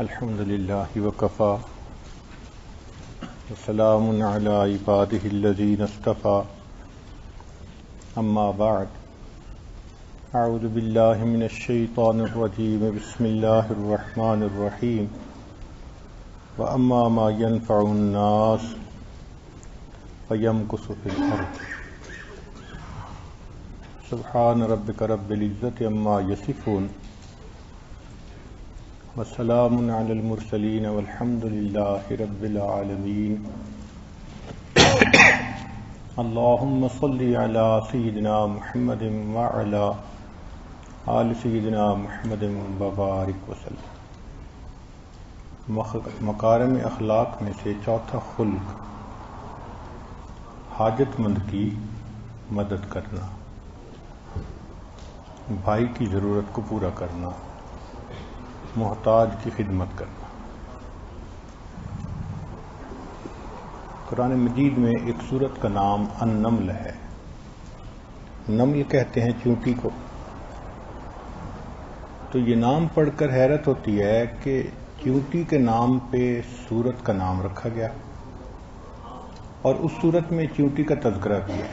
الحمد لله وكفى وسلام على عباده الذين اصطفى أما بعد أعوذ بالله من الشيطان الرجيم بسم الله الرحمن الرحيم وأما ما ينفع الناس فيمكث في الأرض سبحان ربك رب العزة عما يصفون وسلام على المرسلين والحمد لله رب العالمين اللهم صل على سيدنا محمد وعلى آل سيدنا محمد وبارك وسلم۔ مکارم اخلاق میں سے چوتھا خلق حاجت مند کی مدد کرنا، بھائی کی ضرورت کو پورا کرنا، محتاج کی خدمت کرنا۔ قرآن مجید میں ایک سورت کا نام النمل ہے۔ نمل کہتے ہیں چونٹی کو۔ تو یہ نام پڑھ کر حیرت ہوتی ہے کہ چونٹی کے نام پہ سورت کا نام رکھا گیا اور اس سورت میں چونٹی کا تذکرہ بھی ہے۔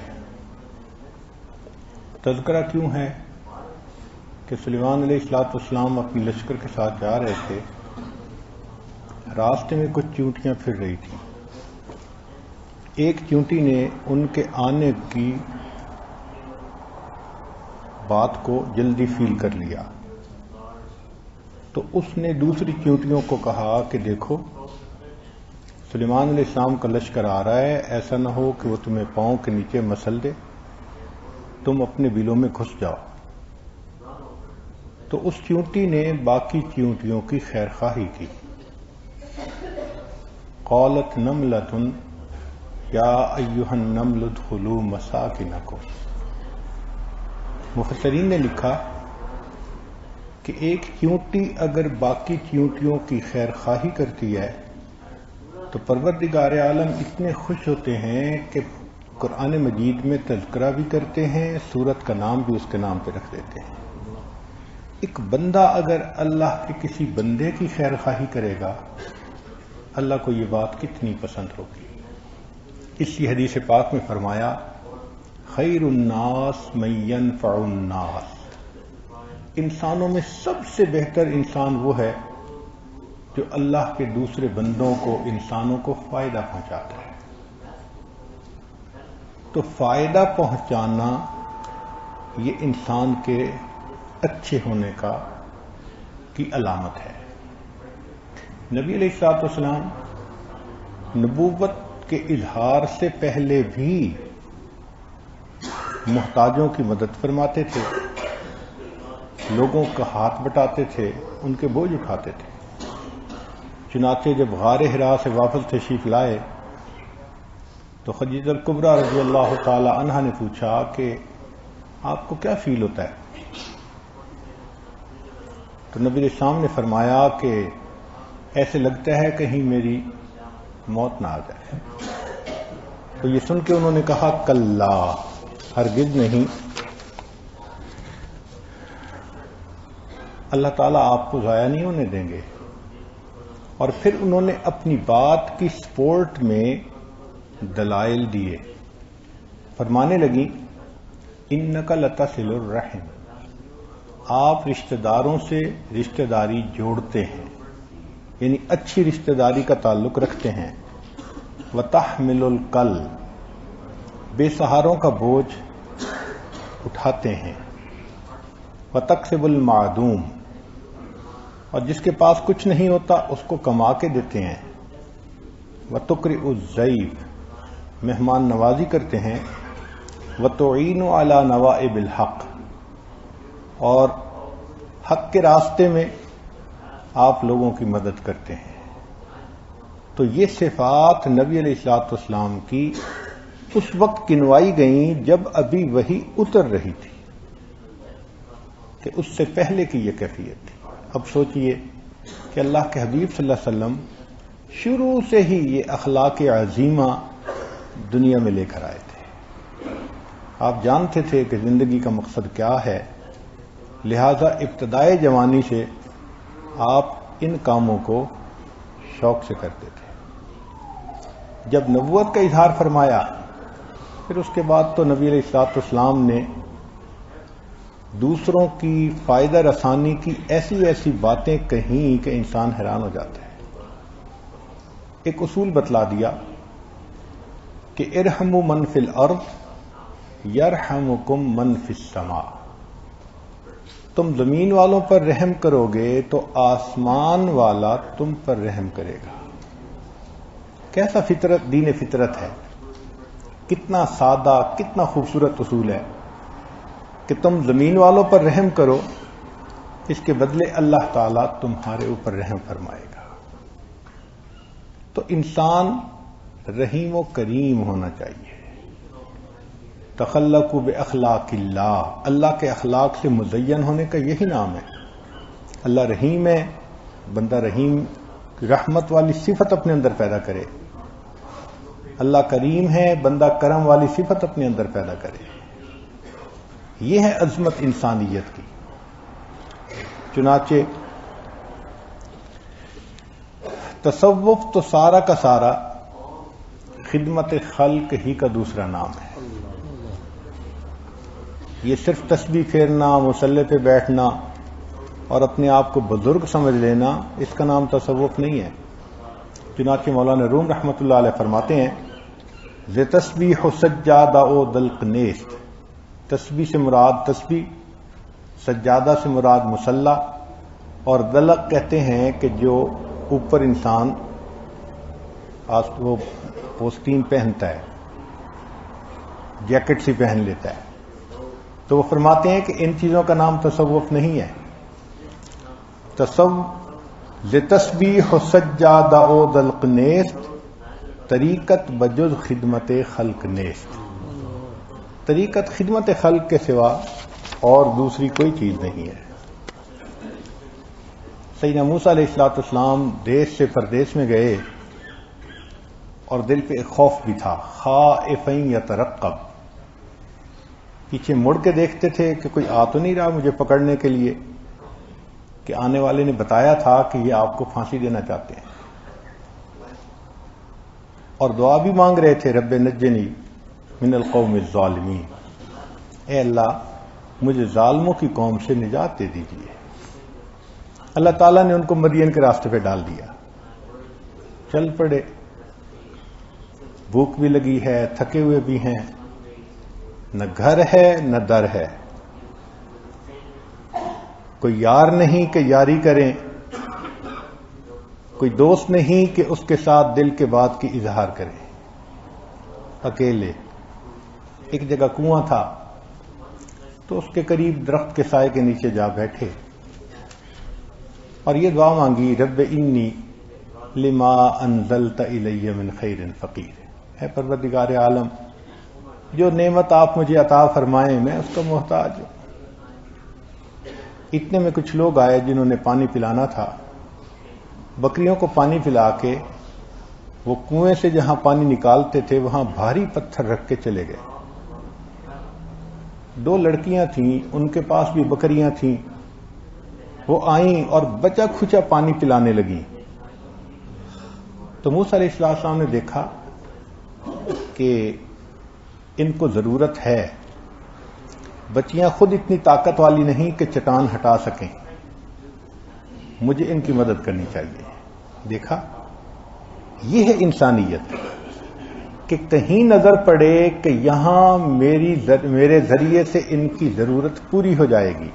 تذکرہ کیوں ہے؟ کہ سلیمان علیہ السلام اپنی لشکر کے ساتھ جا رہے تھے، راستے میں کچھ چونٹیاں پھر رہی تھیں۔ ایک چونٹی نے ان کے آنے کی بات کو جلدی فیل کر لیا، تو اس نے دوسری چونٹیوں کو کہا کہ دیکھو سلیمان علیہ السلام کا لشکر آ رہا ہے، ایسا نہ ہو کہ وہ تمہیں پاؤں کے نیچے مسل دے، تم اپنے بلوں میں گھس جاؤ۔ تو اس چونٹی نے باقی چونٹیوں کی خیر خواہی کی۔ قالت نملۃ یا ایھا النمل ادخلوا مساکنکم۔ مفسرین نے لکھا کہ ایک چونٹی اگر باقی چونٹیوں کی خیر خواہی کرتی ہے تو پروردگار عالم اتنے خوش ہوتے ہیں کہ قرآن مجید میں تذکرہ بھی کرتے ہیں، سورت کا نام بھی اس کے نام پہ رکھ دیتے ہیں۔ ایک بندہ اگر اللہ کے کسی بندے کی خیر خواہی کرے گا، اللہ کو یہ بات کتنی پسند ہوگی۔ اس لیے حدیث پاک میں فرمایا خیر الناس من ينفع الناس، انسانوں میں سب سے بہتر انسان وہ ہے جو اللہ کے دوسرے بندوں کو، انسانوں کو فائدہ پہنچاتا ہے۔ تو فائدہ پہنچانا یہ انسان کے اچھے ہونے کی علامت ہے۔ نبی علیہ السلام نبوت کے اظہار سے پہلے بھی محتاجوں کی مدد فرماتے تھے، لوگوں کا ہاتھ بٹاتے تھے، ان کے بوجھ اٹھاتے تھے۔ چنانچہ جب غار حرا سے واپس تشریف لائے تو خدیجہ الکبریٰ رضی اللہ تعالی عنہا نے پوچھا کہ آپ کو کیا فیل ہوتا ہے؟ تو نبی علیہ السلام نے فرمایا کہ ایسے لگتا ہے کہیں میری موت نہ آ جائے۔ تو یہ سن کے انہوں نے کہا کلا، ہرگز نہیں، اللہ تعالیٰ آپ کو ضائع نہیں ہونے دیں گے۔ اور پھر انہوں نے اپنی بات کی سپورٹ میں دلائل دیے، فرمانے لگی انک لتصل الرحم، آپ رشتہ داروں سے رشتہ داری جوڑتے ہیں، یعنی اچھی رشتہ داری کا تعلق رکھتے ہیں۔ وتحمل الکل، بے سہاروں کا بوجھ اٹھاتے ہیں۔ وتکسب المعدوم، اور جس کے پاس کچھ نہیں ہوتا اس کو کما کے دیتے ہیں۔ وتقرئ الضیف، مہمان نوازی کرتے ہیں۔ وتعین علی نوائب الحق، اور حق کے راستے میں آپ لوگوں کی مدد کرتے ہیں۔ تو یہ صفات نبی علیہ السلام کی اس وقت گنوائی گئیں جب ابھی وحی اتر رہی تھی، کہ اس سے پہلے کی یہ کیفیت تھی۔ اب سوچئے کہ اللہ کے حبیب صلی اللہ علیہ وسلم شروع سے ہی یہ اخلاق عظیمہ دنیا میں لے کر آئے تھے۔ آپ جانتے تھے کہ زندگی کا مقصد کیا ہے، لہذا ابتدائے جوانی سے آپ ان کاموں کو شوق سے کرتے تھے. جب نبوت کا اظہار فرمایا پھر اس کے بعد تو نبی علیہ الصلوۃ والسلام نے دوسروں کی فائدہ رسانی کی ایسی ایسی باتیں کہیں کہ انسان حیران ہو جاتا ہے. ایک اصول بتلا دیا کہ ارحموا من فی الارض یرحمکم من فی السماء. تم زمین والوں پر رحم کرو گے تو آسمان والا تم پر رحم کرے گا. کیسا فطرت دین فطرت ہے، کتنا سادہ کتنا خوبصورت اصول ہے کہ تم زمین والوں پر رحم کرو، اس کے بدلے اللہ تعالیٰ تمہارے اوپر رحم فرمائے گا. تو انسان رحیم و کریم ہونا چاہیے. تخلقوا باخلاق اللہ، اللہ کے اخلاق سے مزین ہونے کا یہی نام ہے. اللہ رحیم ہے، بندہ رحیم رحمت والی صفت اپنے اندر پیدا کرے. اللہ کریم ہے، بندہ کرم والی صفت اپنے اندر پیدا کرے. یہ ہے عظمت انسانیت کی. چنانچہ تصوف تو سارا کا سارا خدمت خلق ہی کا دوسرا نام ہے. یہ صرف تسبیح پھیرنا، مصلی پہ بیٹھنا اور اپنے آپ کو بزرگ سمجھ لینا، اس کا نام تصوف نہیں ہے. چنانچہ مولانا روم رحمۃ اللہ علیہ فرماتے ہیں ز تسبیح سجادہ او دلق نیست. تسبیح سے مراد تسبیح، سجادہ سے مراد مصلی، اور دلق کہتے ہیں کہ جو اوپر انسان وہ پوستین پہنتا ہے، جیکٹ سی پہن لیتا ہے. تو وہ فرماتے ہیں کہ ان چیزوں کا نام تصوف نہیں ہے. تسبیح سجادہ او دلق نیست، طریقت بجز خدمت خلق نیست. طریقت خدمت خلق کے سوا اور دوسری کوئی چیز نہیں ہے. سیدنا موسیٰ علیہ السلام دیش سے پردیس میں گئے اور دل پہ ایک خوف بھی تھا، خائفا یترقب. پیچھے مڑ کے دیکھتے تھے کہ کوئی آ تو نہیں رہا مجھے پکڑنے کے لیے، کہ آنے والے نے بتایا تھا کہ یہ آپ کو پھانسی دینا چاہتے ہیں. اور دعا بھی مانگ رہے تھے، رب نجنی من القوم الظالمین، اے اللہ مجھے ظالموں کی قوم سے نجات دے دیجیے. اللہ تعالیٰ نے ان کو مدین کے راستے پہ ڈال دیا. چل پڑے، بھوک بھی لگی ہے، تھکے ہوئے بھی ہیں، نہ گھر ہے نہ در ہے، کوئی یار نہیں کہ یاری کریں، کوئی دوست نہیں کہ اس کے ساتھ دل کے بات کی اظہار کریں. اکیلے. ایک جگہ کنواں تھا تو اس کے قریب درخت کے سائے کے نیچے جا بیٹھے اور یہ دعا مانگی، رب انی لما انزلت الی من خیر فقیر. اے پروردگار عالم، جو نعمت آپ مجھے عطا فرمائیں میں اس کا محتاج ہوں. اتنے میں کچھ لوگ آئے جنہوں نے پانی پلانا تھا. بکریوں کو پانی پلا کے وہ کنویں سے جہاں پانی نکالتے تھے وہاں بھاری پتھر رکھ کے چلے گئے. 2 لڑکیاں تھیں، ان کے پاس بھی بکریاں تھیں، وہ آئیں اور بچا کھچا پانی پلانے لگیں. تو موسیٰ علیہ السلام نے دیکھا کہ ان کو ضرورت ہے. بچیاں خود اتنی طاقت والی نہیں کہ چٹان ہٹا سکیں، مجھے ان کی مدد کرنی چاہیے. دیکھا، یہ ہے انسانیت کہ کہیں نظر پڑے کہ یہاں میرے ذریعے سے ان کی ضرورت پوری ہو جائے گی،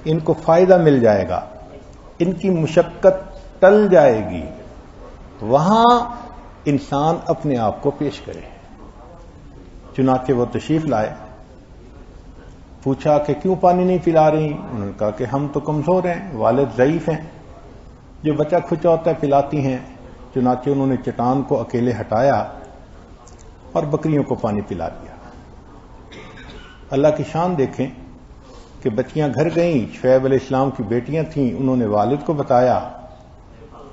ان کو فائدہ مل جائے گا، ان کی مشقت ٹل جائے گی، وہاں انسان اپنے آپ کو پیش کرے. چنانچہ وہ تشریف لائے. پوچھا کہ کیوں پانی نہیں پلا رہی؟ انہوں نے کہا کہ ہم تو کمزور ہیں، والد ضعیف ہیں، جو بچہ کھچا ہوتا ہے پلاتی ہیں. چنانچہ انہوں نے چٹان کو اکیلے ہٹایا اور بکریوں کو پانی پلا دیا. اللہ کی شان دیکھیں کہ بچیاں گھر گئیں، شعیب علیہ السلام کی بیٹیاں تھیں، انہوں نے والد کو بتایا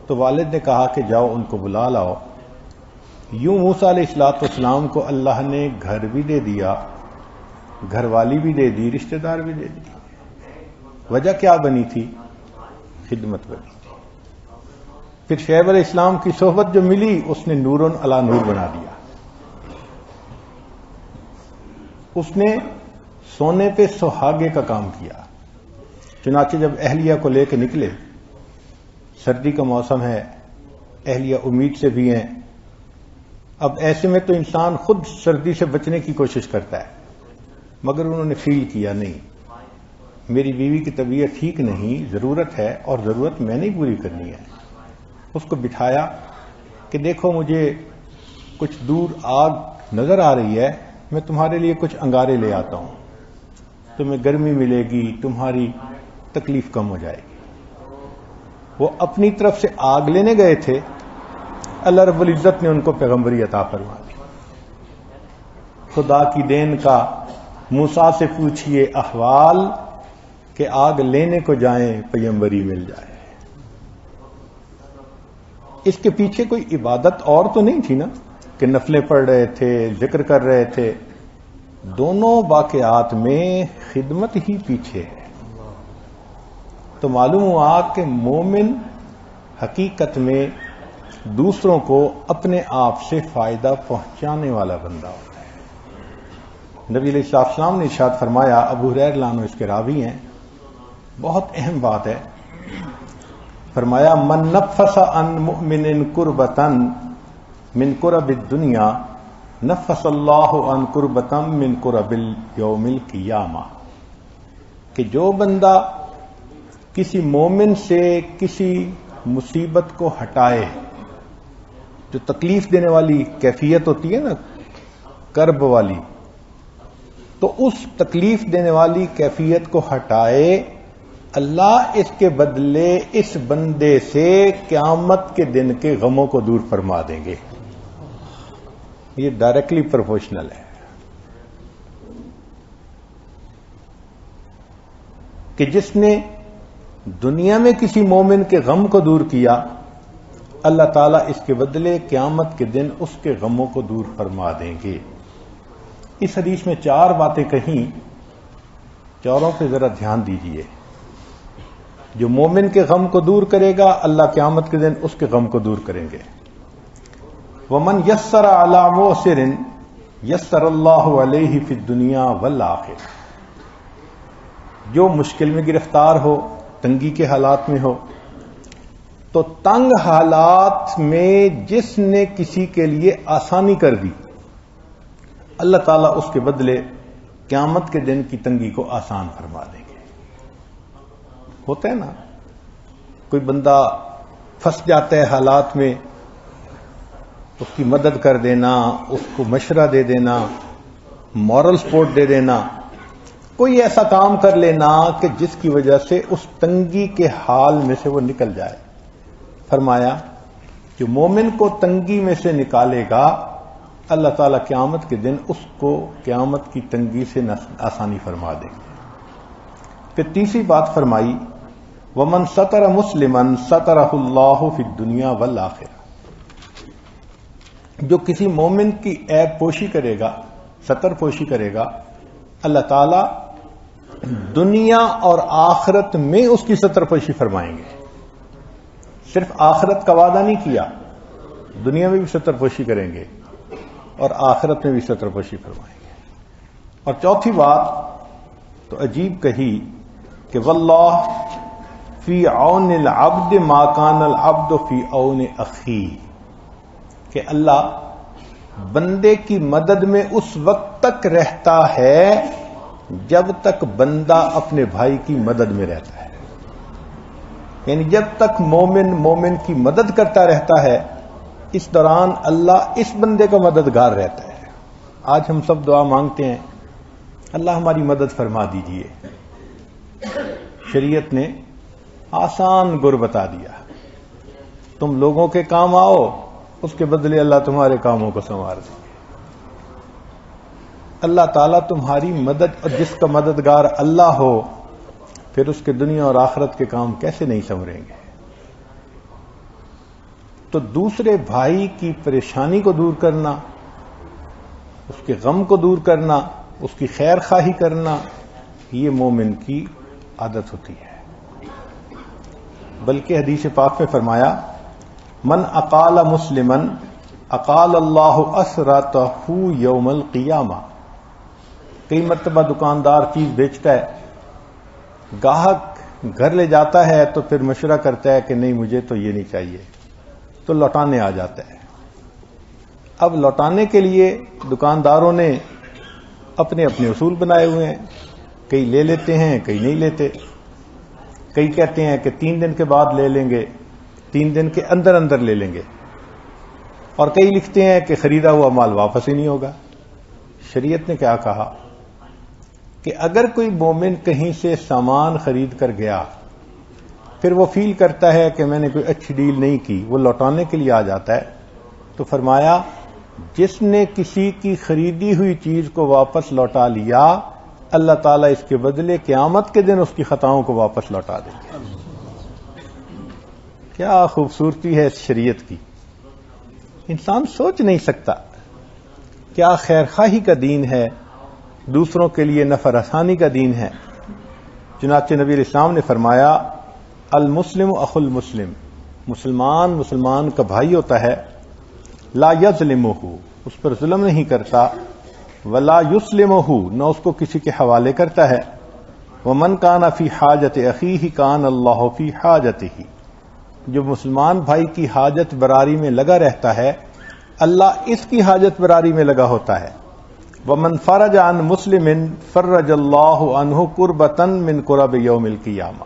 تو والد نے کہا کہ جاؤ ان کو بلا لاؤ. یوں موسیٰ علیہ السلام کو اللہ نے گھر بھی دے دیا، گھر والی بھی دے دی، رشتہ دار بھی دے دی. وجہ کیا بنی تھی؟ خدمت بنی تھی. پھر شعیب علیہ السلام کی صحبت جو ملی اس نے نور علی نور بنا دیا. اس نے سونے پہ سہاگے کا کام کیا. چنانچہ جب اہلیہ کو لے کے نکلے، سردی کا موسم ہے، اہلیہ امید سے بھی ہیں. اب ایسے میں تو انسان خود سردی سے بچنے کی کوشش کرتا ہے، مگر انہوں نے فیل کیا نہیں، میری بیوی کی طبیعت ٹھیک نہیں، ضرورت ہے اور ضرورت میں نے پوری کرنی ہے. اس کو بٹھایا کہ دیکھو مجھے کچھ دور آگ نظر آ رہی ہے، میں تمہارے لیے کچھ انگارے لے آتا ہوں، تمہیں گرمی ملے گی، تمہاری تکلیف کم ہو جائے گی. وہ اپنی طرف سے آگ لینے گئے تھے، اللہ رب العزت نے ان کو پیغمبری عطا فرما دی. خدا کی دین کا موسیٰ سے پوچھئے احوال کہ آگ لینے کو جائیں پیغمبری مل جائے. اس کے پیچھے کوئی عبادت اور تو نہیں تھی نا کہ نفلیں پڑھ رہے تھے، ذکر کر رہے تھے. دونوں واقعات میں خدمت ہی پیچھے ہے. تو معلوم ہوا کہ مومن حقیقت میں دوسروں کو اپنے آپ سے فائدہ پہنچانے والا بندہ ہوتا ہے. نبی علیہ السلام نے ارشاد فرمایا، ابو ہریرہ رضی اللہ عنہ اس کے راوی ہیں، بہت اہم بات ہے، فرمایا من نفس عن مؤمن کربتا من کرب الدنیا نفس اللہ عن کربتا من کرب یوم القیامہ، کہ جو بندہ کسی مومن سے کسی مصیبت کو ہٹائے، جو تکلیف دینے والی کیفیت ہوتی ہے نا کرب والی، تو اس تکلیف دینے والی کیفیت کو ہٹائے، اللہ اس کے بدلے اس بندے سے قیامت کے دن کے غموں کو دور فرما دیں گے. یہ ڈائریکٹلی پروپورشنل ہے کہ جس نے دنیا میں کسی مومن کے غم کو دور کیا، اللہ تعالیٰ اس کے بدلے قیامت کے دن اس کے غموں کو دور فرما دیں گے. اس حدیث میں 4 باتیں کہیں، چاروں پہ ذرا دھیان دیجئے. جو مومن کے غم کو دور کرے گا، اللہ قیامت کے دن اس کے غم کو دور کریں گے. وَمَنْ يَسَّرَ عَلَى مُعْسِرٍ يَسَّرَ اللَّهُ عَلَيْهِ فِي الدُّنْيَا وَالْآخِرَةِ، جو مشکل میں گرفتار ہو، تنگی کے حالات میں ہو، تو تنگ حالات میں جس نے کسی کے لیے آسانی کر دی، اللہ تعالیٰ اس کے بدلے قیامت کے دن کی تنگی کو آسان فرما دیں گے. ہوتا ہے نا، کوئی بندہ پھنس جاتا ہے حالات میں، اس کی مدد کر دینا، اس کو مشورہ دے دینا، مورل سپورٹ دے دینا، کوئی ایسا کام کر لینا کہ جس کی وجہ سے اس تنگی کے حال میں سے وہ نکل جائے. فرمایا جو مومن کو تنگی میں سے نکالے گا، اللہ تعالیٰ قیامت کے دن اس کو قیامت کی تنگی سے آسانی فرما دیں گے. پھر تیسری بات فرمائی، وَمَنْ سَتَرَ مُسْلِمًا سَتَرَهُ اللَّهُ فِي الدُّنْيَا وَالْآخِرَةِ، جو کسی مومن کی عیب پوشی کرے گا، ستر پوشی کرے گا، اللہ تعالیٰ دنیا اور آخرت میں اس کی ستر پوشی فرمائیں گے. صرف آخرت کا وعدہ نہیں کیا، دنیا میں بھی ستر پوشی کریں گے اور آخرت میں بھی ستر پوشی فرمائیں گے. اور چوتھی بات تو عجیب کہی کہ واللہ فی عون العبد ما کان العبد فی عون اخیہ، کہ اللہ بندے کی مدد میں اس وقت تک رہتا ہے جب تک بندہ اپنے بھائی کی مدد میں رہتا ہے. یعنی جب تک مومن کی مدد کرتا رہتا ہے، اس دوران اللہ اس بندے کا مددگار رہتا ہے. آج ہم سب دعا مانگتے ہیں، اللہ ہماری مدد فرما دیجئے. شریعت نے آسان گر بتا دیا، تم لوگوں کے کام آؤ، اس کے بدلے اللہ تمہارے کاموں کو سنوار دے. اللہ تعالیٰ تمہاری مدد، اور جس کا مددگار اللہ ہو، پھر اس کے دنیا اور آخرت کے کام کیسے نہیں سنوریں گے. تو دوسرے بھائی کی پریشانی کو دور کرنا، اس کے غم کو دور کرنا، اس کی خیر خواہی کرنا، یہ مومن کی عادت ہوتی ہے. بلکہ حدیث پاک میں فرمایا من اقال مسلمن اقال اللہ اسرتہ یوم القیامہ. کئی مرتبہ دکاندار چیز بیچتا ہے، گاہک گھر لے جاتا ہے تو پھر مشورہ کرتا ہے کہ نہیں مجھے تو یہ نہیں چاہیے، تو لوٹانے آ جاتا ہے. اب لوٹانے کے لیے دکانداروں نے اپنے اپنے اصول بنائے ہوئے ہیں، کئی لے لیتے ہیں کئی نہیں لیتے. کئی کہتے ہیں کہ 3 دن کے بعد لے لیں گے، 3 دن کے اندر اندر لے لیں گے، اور کئی لکھتے ہیں کہ خریدا ہوا مال واپس ہی نہیں ہوگا. شریعت نے کیا کہا کہ اگر کوئی مومن کہیں سے سامان خرید کر گیا، پھر وہ فیل کرتا ہے کہ میں نے کوئی اچھی ڈیل نہیں کی، وہ لوٹانے کے لیے آ جاتا ہے، تو فرمایا جس نے کسی کی خریدی ہوئی چیز کو واپس لوٹا لیا، اللہ تعالیٰ اس کے بدلے قیامت کے دن اس کی خطاؤں کو واپس لوٹا دیں گے. کیا خوبصورتی ہے اس شریعت کی. انسان سوچ نہیں سکتا کیا خیر خواہی کا دین ہے، دوسروں کے لیے نفع رسانی کا دین ہے. چنانچہ نبی علیہ السلام نے فرمایا المسلم اخو المسلم، مسلمان مسلمان کا بھائی ہوتا ہے، لا یظلمہ، اس پر ظلم نہیں کرتا، ولا یسلمہ، نہ اس کو کسی کے حوالے کرتا ہے. ومن کان فی حاجت اخیہ کان اللہ فی حاجتہ، جو مسلمان بھائی کی حاجت براری میں لگا رہتا ہے، اللہ اس کی حاجت براری میں لگا ہوتا ہے. ومن فرج عن مسلم فرج اللہ عنہ کربۃ من کرب یوم القیامہ،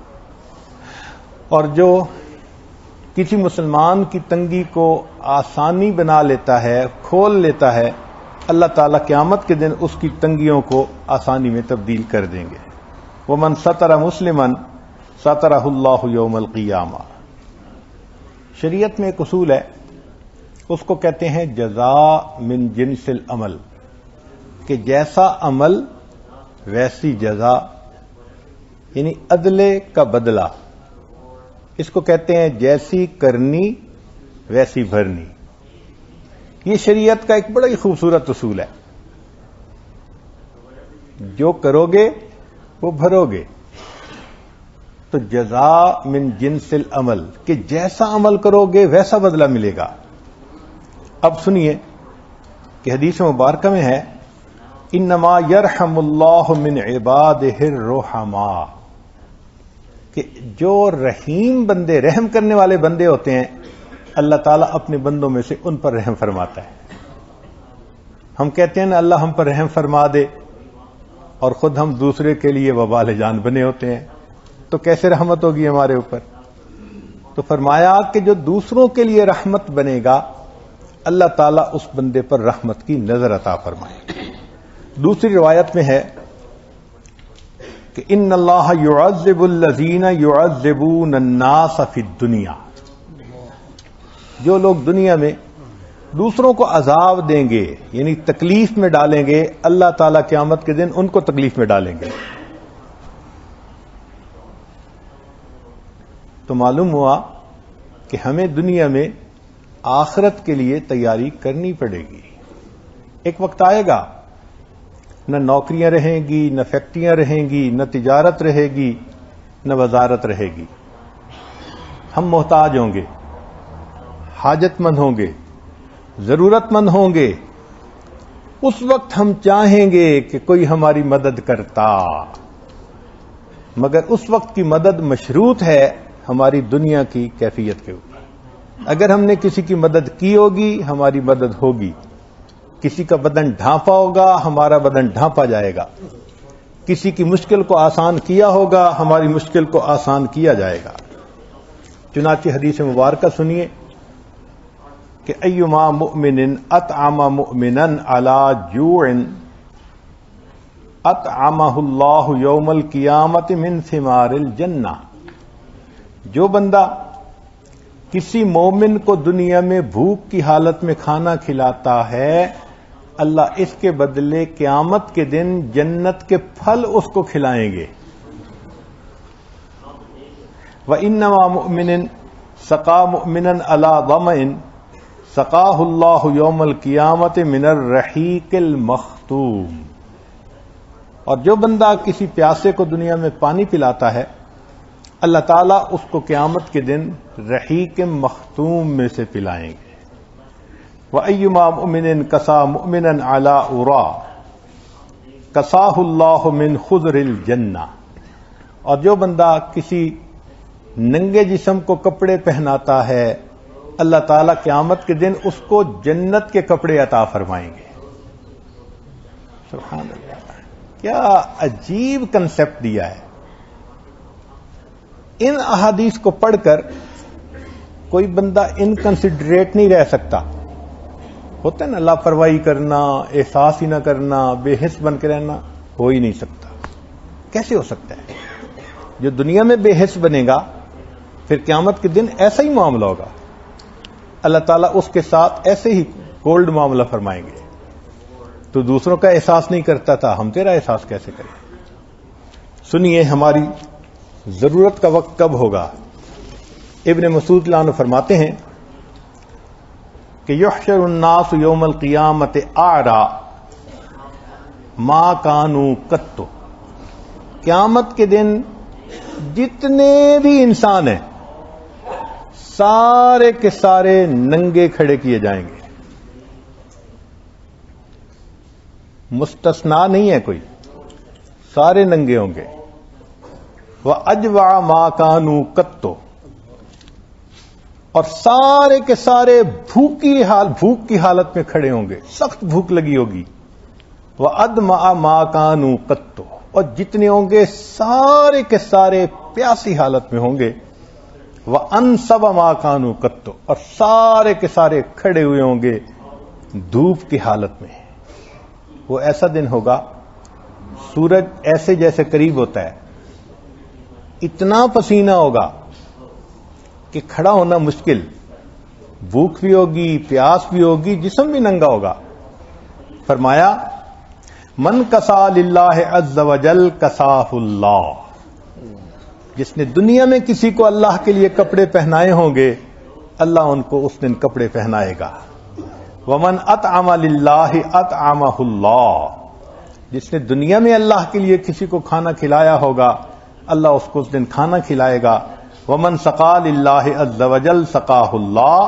اور جو کسی مسلمان کی تنگی کو آسانی بنا لیتا ہے، کھول لیتا ہے، اللہ تعالیٰ قیامت کے دن اس کی تنگیوں کو آسانی میں تبدیل کر دیں گے. ومن ستر مسلما سترہ اللہ یوم القیامہ. شریعت میں ایک اصول ہے، اس کو کہتے ہیں جزاء من جنس العمل، کہ جیسا عمل ویسی جزا، یعنی عدلے کا بدلہ. اس کو کہتے ہیں جیسی کرنی ویسی بھرنی. یہ شریعت کا ایک بڑا ہی خوبصورت اصول ہے. جو کرو گے وہ بھرو گے. تو جزاء من جنس العمل، کہ جیسا عمل کرو گے ویسا بدلہ ملے گا. اب سنیے کہ حدیث مبارکہ میں ہے انما یرحم اللہ من عبادہ الرحماء، کہ جو رحیم بندے، رحم کرنے والے بندے ہوتے ہیں، اللہ تعالیٰ اپنے بندوں میں سے ان پر رحم فرماتا ہے. ہم کہتے ہیں نا اللہ ہم پر رحم فرما دے، اور خود ہم دوسرے کے لیے وبال جان بنے ہوتے ہیں، تو کیسے رحمت ہوگی ہمارے اوپر؟ تو فرمایا کہ جو دوسروں کے لیے رحمت بنے گا، اللہ تعالیٰ اس بندے پر رحمت کی نظر عطا فرمائے. دوسری روایت میں ہے کہ ان اللہ یعذب الذین یعذبون الناس فی الدنیا، جو لوگ دنیا میں دوسروں کو عذاب دیں گے، یعنی تکلیف میں ڈالیں گے، اللہ تعالیٰ قیامت کے دن ان کو تکلیف میں ڈالیں گے. تو معلوم ہوا کہ ہمیں دنیا میں آخرت کے لیے تیاری کرنی پڑے گی. ایک وقت آئے گا نہ نوکریاں رہیں گی، نہ فیکٹریاں رہیں گی، نہ تجارت رہے گی، نہ وزارت رہے گی. ہم محتاج ہوں گے، حاجت مند ہوں گے، ضرورت مند ہوں گے. اس وقت ہم چاہیں گے کہ کوئی ہماری مدد کرتا، مگر اس وقت کی مدد مشروط ہے ہماری دنیا کی کیفیت کے اوپر. اگر ہم نے کسی کی مدد کی ہوگی ہماری مدد ہوگی، کسی کا بدن ڈھانپا ہوگا ہمارا بدن ڈھانپا جائے گا، کسی کی مشکل کو آسان کیا ہوگا ہماری مشکل کو آسان کیا جائے گا. چنانچہ حدیث مبارکہ سنیے کہ ایما مؤمن اطعم مؤمنا علی جوع اطعمہ اللہ یوم القیامت من ثمار الجنہ. جو بندہ کسی مومن کو دنیا میں بھوک کی حالت میں کھانا کھلاتا ہے، اللہ اس کے بدلے قیامت کے دن جنت کے پھل اس کو کھلائیں گے. وَإِنَّمَا مُؤْمِنٍ سَقَى مُؤْمِنًا عَلَى ظَمَئٍ سَقَاهُ اللَّهُ يَوْمَ الْقِيَامَةِ مِنَ الرَّحِيقِ الْمَخْتُومِ. اور جو بندہ کسی پیاسے کو دنیا میں پانی پلاتا ہے، اللہ تعالیٰ اس کو قیامت کے دن رحیق مختوم میں سے پلائیں گے. وَأَيُّمَا مُؤْمِنٍ كَسَا مُؤْمِنًا عَلَىٰ أُرَىٰ كَسَاهُ اللَّهُ مِنْ خُضْرِ الْجَنَّةِ. اور جو بندہ کسی ننگے جسم کو کپڑے پہناتا ہے اللہ تعالیٰ قیامت کے دن اس کو جنت کے کپڑے عطا فرمائیں گے. سبحان اللہ، کیا عجیب کنسپٹ دیا ہے. ان احادیث کو پڑھ کر کوئی بندہ انکنسیڈریٹ نہیں رہ سکتا. ہوتا ہے نا لاپرواہی کرنا، احساس ہی نہ کرنا، بے حس بن کے رہنا، ہو ہی نہیں سکتا. کیسے ہو سکتا ہے؟ جو دنیا میں بے حس بنے گا پھر قیامت کے دن ایسا ہی معاملہ ہوگا. اللہ تعالیٰ اس کے ساتھ ایسے ہی کولڈ معاملہ فرمائیں گے. تو دوسروں کا احساس نہیں کرتا تھا، ہم تیرا احساس کیسے کریں؟ سنیے ہماری ضرورت کا وقت کب ہوگا. ابن مسعود رضی اللہ عنہ فرماتے ہیں کہ یحشر الناس یوم القیامت اعریٰ ما کانوا قط. قیامت کے دن جتنے بھی انسان ہیں سارے کے سارے ننگے کھڑے کیے جائیں گے. مستثنا نہیں ہے کوئی، سارے ننگے ہوں گے. وَأَجْوَعَ مَا كَانُوا قَطُّ. اور سارے کے سارے بھوک کی حالت میں کھڑے ہوں گے، سخت بھوک لگی ہوگی. وَأَدْمَعَ مَا كَانُوا قَطُّ. اور جتنے ہوں گے سارے کے سارے پیاسی حالت میں ہوں گے. وَأَنْصَبَ مَا كَانُوا قَطُّ. اور سارے کے سارے کھڑے ہوئے ہوں گے دھوپ کی حالت میں. وہ ایسا دن ہوگا سورج ایسے جیسے قریب ہوتا ہے، اتنا پسینہ ہوگا کہ کھڑا ہونا مشکل. بھوک بھی ہوگی، پیاس بھی ہوگی، جسم بھی ننگا ہوگا. فرمایا من کسا للہ عز وجل کساہ اللہ. جس نے دنیا میں کسی کو اللہ کے لیے کپڑے پہنائے ہوں گے اللہ ان کو اس دن کپڑے پہنائے گا. ومن اطعم للہ اطعمہ اللہ. جس نے دنیا میں اللہ کے لیے کسی کو کھانا کھلایا ہوگا اللہ اس کو اس دن کھانا کھلائے گا. ومن سقا للہ عز وجل سقاہ اللہ.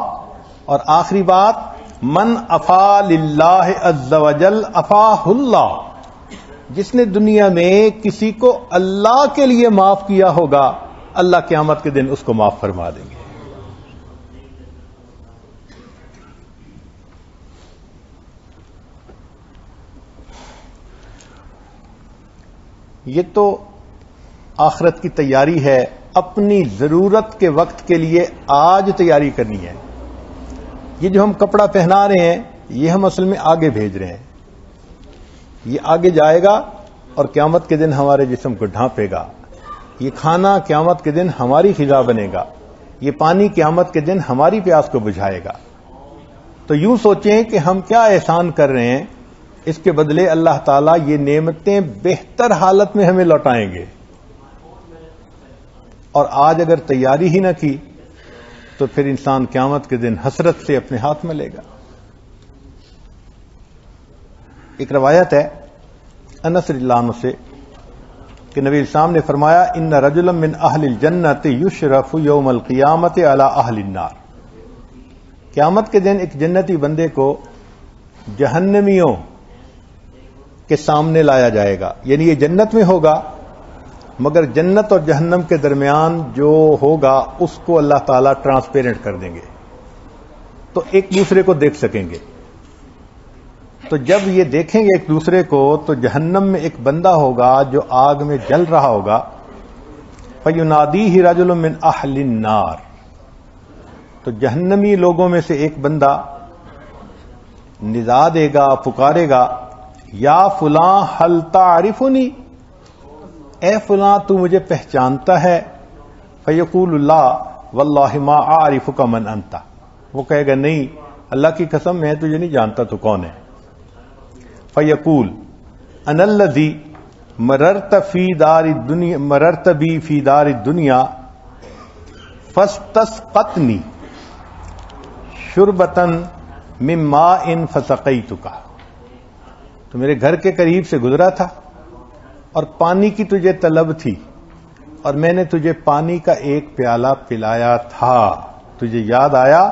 اور آخری بات من افا للہ عز وجل افاہ اللہ. جس نے دنیا میں کسی کو اللہ کے لیے معاف کیا ہوگا اللہ قیامت کے دن اس کو معاف فرما دیں گے. یہ تو آخرت کی تیاری ہے. اپنی ضرورت کے وقت کے لیے آج تیاری کرنی ہے. یہ جو ہم کپڑا پہنا رہے ہیں یہ ہم اصل میں آگے بھیج رہے ہیں. یہ آگے جائے گا اور قیامت کے دن ہمارے جسم کو ڈھانپے گا. یہ کھانا قیامت کے دن ہماری غذا بنے گا. یہ پانی قیامت کے دن ہماری پیاس کو بجھائے گا. تو یوں سوچیں کہ ہم کیا احسان کر رہے ہیں، اس کے بدلے اللہ تعالیٰ یہ نعمتیں بہتر حالت میں ہمیں لوٹائیں گے. اور آج اگر تیاری ہی نہ کی تو پھر انسان قیامت کے دن حسرت سے اپنے ہاتھ میں لے گا. ایک روایت ہے انس رضی اللہ عنہ سے کہ نبی اسلام نے فرمایا ان رجلا من اہل الجنت یشرف یوم القیامت علی اہل النار. قیامت کے دن ایک جنتی بندے کو جہنمیوں کے سامنے لایا جائے گا. یعنی یہ جنت میں ہوگا مگر جنت اور جہنم کے درمیان جو ہوگا اس کو اللہ تعالیٰ ٹرانسپیرنٹ کر دیں گے تو ایک دوسرے کو دیکھ سکیں گے. تو جب یہ دیکھیں گے ایک دوسرے کو تو جہنم میں ایک بندہ ہوگا جو آگ میں جل رہا ہوگا. فَيُنَادِيهِ رَجُلٌ مِّنْ أَهْلِ النَّارِ. تو جہنمی لوگوں میں سے ایک بندہ ندا دے گا، پکارے گا یا فلاں هل تعرفنی، اے فلاں تو مجھے پہچانتا ہے؟ فیقول اللہ واللہ ما اعرفک من انت. وہ کہے گا نہیں اللہ کی قسم میں تجھے نہیں جانتا تو کون ہے. فیقول انا الذی مررت بی فی دار الدنیا فاستسقتنی شربتا من ماء فسقیتک. تو میرے گھر کے قریب سے گزرا تھا اور پانی کی تجھے طلب تھی اور میں نے تجھے پانی کا ایک پیالہ پلایا تھا، تجھے یاد آیا؟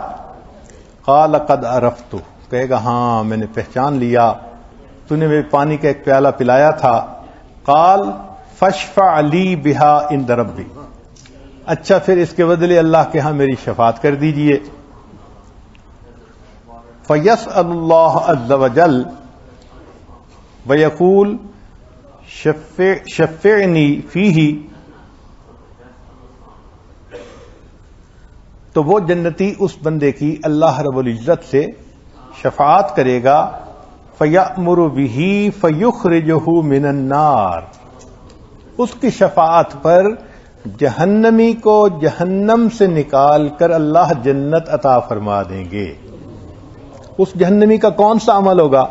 قال قد عرفت، کہے گا ہاں میں نے پہچان لیا، تو نے مجھے پانی کا ایک پیالہ پلایا تھا۔ قال فاشفع لی بہا عند ربی، اچھا پھر اس کے بدلے اللہ کے ہاں میری شفاعت کر دیجئے۔ فیسأل اللہ عز وجل ویقول شفعنی فیہ، تو وہ جنتی اس بندے کی اللہ رب العزت سے شفاعت کرے گا، فیأمر بہ فیخرجہ من النار، اس کی شفاعت پر جہنمی کو جہنم سے نکال کر اللہ جنت عطا فرما دیں گے۔ اس جہنمی کا کون سا عمل ہوگا؟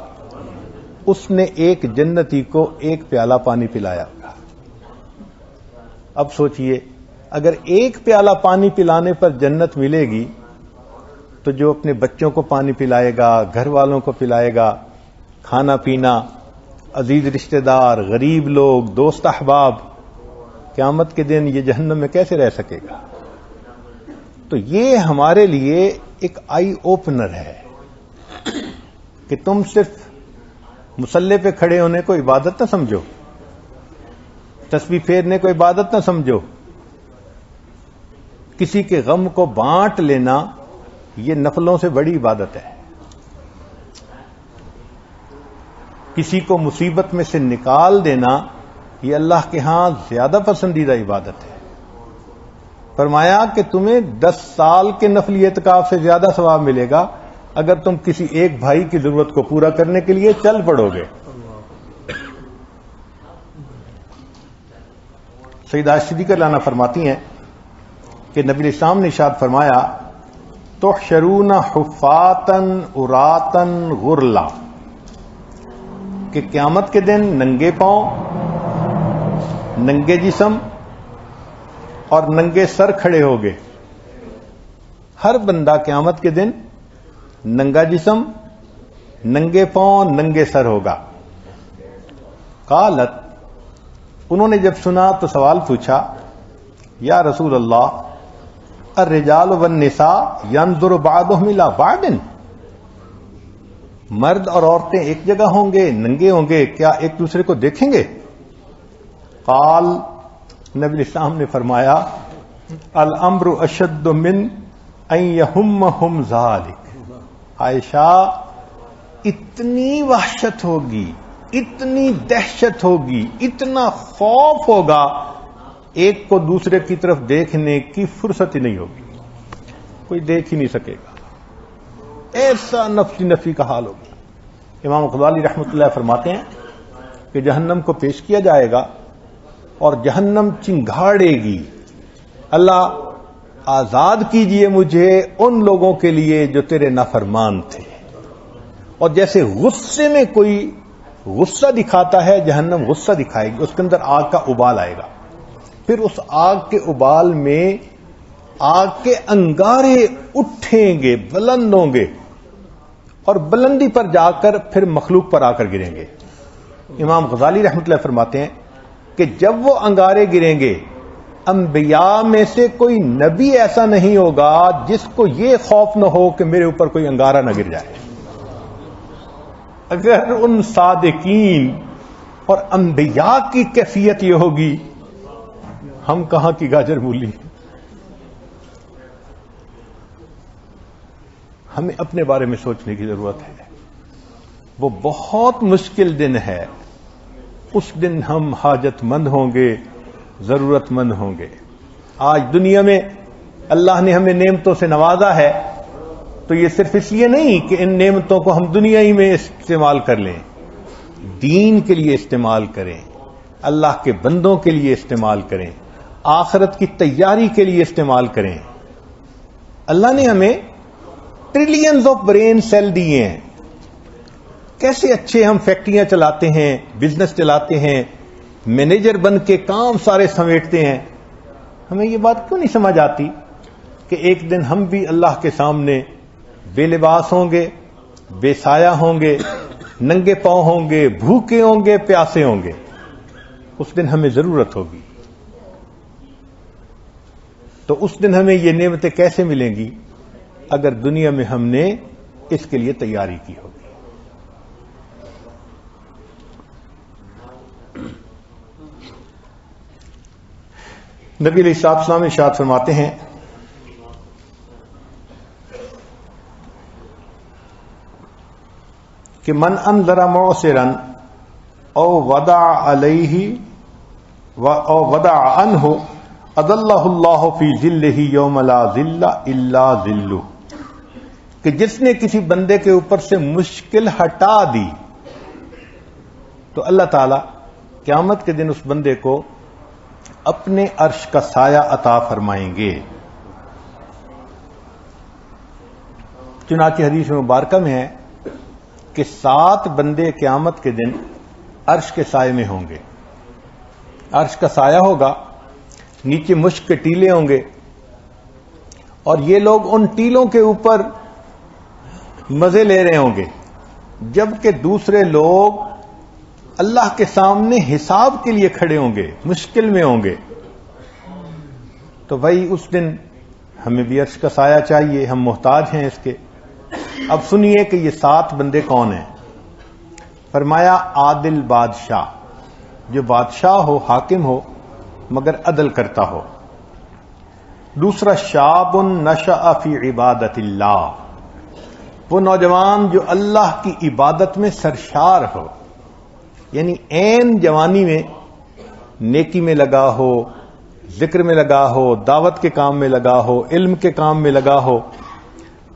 اس نے ایک جنتی کو ایک پیالہ پانی پلایا۔ اب سوچئے اگر ایک پیالہ پانی پلانے پر جنت ملے گی تو جو اپنے بچوں کو پانی پلائے گا، گھر والوں کو پلائے گا، کھانا پینا، عزیز رشتہ دار، غریب لوگ، دوست احباب، قیامت کے دن یہ جہنم میں کیسے رہ سکے گا؟ تو یہ ہمارے لیے ایک آئی اوپنر ہے کہ تم صرف مصلی پہ کھڑے ہونے کو عبادت نہ سمجھو، تسبیح پھیرنے کو عبادت نہ سمجھو، کسی کے غم کو بانٹ لینا یہ نفلوں سے بڑی عبادت ہے، کسی کو مصیبت میں سے نکال دینا یہ اللہ کے ہاں زیادہ پسندیدہ عبادت ہے۔ فرمایا کہ تمہیں 10 سال کے نفلی اعتکاف سے زیادہ ثواب ملے گا اگر تم کسی ایک بھائی کی ضرورت کو پورا کرنے کے لیے چل پڑو گے۔ سیدہ صدیقہ لانا فرماتی ہیں کہ نبی اسلام نے ارشاد فرمایا تحشرون حفاتن عراتن غرلا، کہ قیامت کے دن ننگے پاؤں، ننگے جسم اور ننگے سر کھڑے ہوگے۔ ہر بندہ قیامت کے دن ننگا جسم، ننگے پاؤں، ننگے سر ہوگا۔ قالت، انہوں نے جب سنا تو سوال پوچھا یا رسول اللہ الرجال والنساء ينظر بعضهم الى بعض، مرد اور عورتیں ایک جگہ ہوں گے، ننگے ہوں گے، کیا ایک دوسرے کو دیکھیں گے؟ قال، نبی اسلام نے فرمایا الامر اشد من ان يهمهم ذلك، عائشہ اتنی وحشت ہوگی، اتنی دہشت ہوگی، اتنا خوف ہوگا، ایک کو دوسرے کی طرف دیکھنے کی فرصت ہی نہیں ہوگی، کوئی دیکھ ہی نہیں سکے گا، ایسا نفسی کا حال ہوگا۔ امام غزالی رحمۃ اللہ فرماتے ہیں کہ جہنم کو پیش کیا جائے گا اور جہنم چنگھاڑے گی، اللہ آزاد کیجئے مجھے ان لوگوں کے لیے جو تیرے نافرمان تھے۔ اور جیسے غصے میں کوئی غصہ دکھاتا ہے، جہنم غصہ دکھائے گی، اس کے اندر آگ کا ابال آئے گا، پھر اس آگ کے ابال میں آگ کے انگارے اٹھیں گے، بلند ہوں گے، اور بلندی پر جا کر پھر مخلوق پر آ کر گریں گے۔ امام غزالی رحمۃ اللہ فرماتے ہیں کہ جب وہ انگارے گریں گے، انبیاء میں سے کوئی نبی ایسا نہیں ہوگا جس کو یہ خوف نہ ہو کہ میرے اوپر کوئی انگارہ نہ گر جائے۔ اگر ان صادقین اور انبیاء کی کیفیت یہ ہوگی، ہم کہاں کی گاجر مولی؟ ہمیں اپنے بارے میں سوچنے کی ضرورت ہے۔ وہ بہت مشکل دن ہے، اس دن ہم حاجت مند ہوں گے، ضرورت مند ہوں گے۔ آج دنیا میں اللہ نے ہمیں نعمتوں سے نوازا ہے تو یہ صرف اس لیے نہیں کہ ان نعمتوں کو ہم دنیا ہی میں استعمال کر لیں، دین کے لیے استعمال کریں، اللہ کے بندوں کے لیے استعمال کریں، آخرت کی تیاری کے لیے استعمال کریں۔ اللہ نے ہمیں ٹریلینز آف برین سیل دیے ہیں، کیسے اچھے ہم فیکٹریاں چلاتے ہیں، بزنس چلاتے ہیں، مینیجر بن کے کام سارے سمیٹتے ہیں۔ ہمیں یہ بات کیوں نہیں سمجھ آتی کہ ایک دن ہم بھی اللہ کے سامنے بے لباس ہوں گے، بے سایہ ہوں گے، ننگے پاؤں ہوں گے، بھوکے ہوں گے، پیاسے ہوں گے، اس دن ہمیں ضرورت ہوگی۔ تو اس دن ہمیں یہ نعمتیں کیسے ملیں گی؟ اگر دنیا میں ہم نے اس کے لیے تیاری کی ہوگی. نبی علیہ الصلوۃ والسلام ارشاد فرماتے ہیں کہ من انذر معسرا او وضع علیہ او وضع عنہ اظلہ اللہ فی ظلہ یوم لا ظل الا ظلہ، کہ جس نے کسی بندے کے اوپر سے مشکل ہٹا دی تو اللہ تعالی قیامت کے دن اس بندے کو اپنے عرش کا سایہ عطا فرمائیں گے. چنانچہ حدیث مبارکہ میں ہے کہ 7 بندے قیامت کے دن عرش کے سائے میں ہوں گے. عرش کا سایہ ہوگا، نیچے مشک کے ٹیلے ہوں گے، اور یہ لوگ ان ٹیلوں کے اوپر مزے لے رہے ہوں گے، جبکہ دوسرے لوگ اللہ کے سامنے حساب کے لیے کھڑے ہوں گے، مشکل میں ہوں گے. تو بھائی اس دن ہمیں بھی عرش کا سایہ چاہیے، ہم محتاج ہیں اس کے. اب سنیے کہ یہ 7 بندے کون ہیں. فرمایا عادل بادشاہ، جو بادشاہ ہو، حاکم ہو مگر عدل کرتا ہو. دوسرا شاب نشأ فی عبادت اللہ، وہ نوجوان جو اللہ کی عبادت میں سرشار ہو، یعنی عین جوانی میں نیکی میں لگا ہو، ذکر میں لگا ہو، دعوت کے کام میں لگا ہو، علم کے کام میں لگا ہو.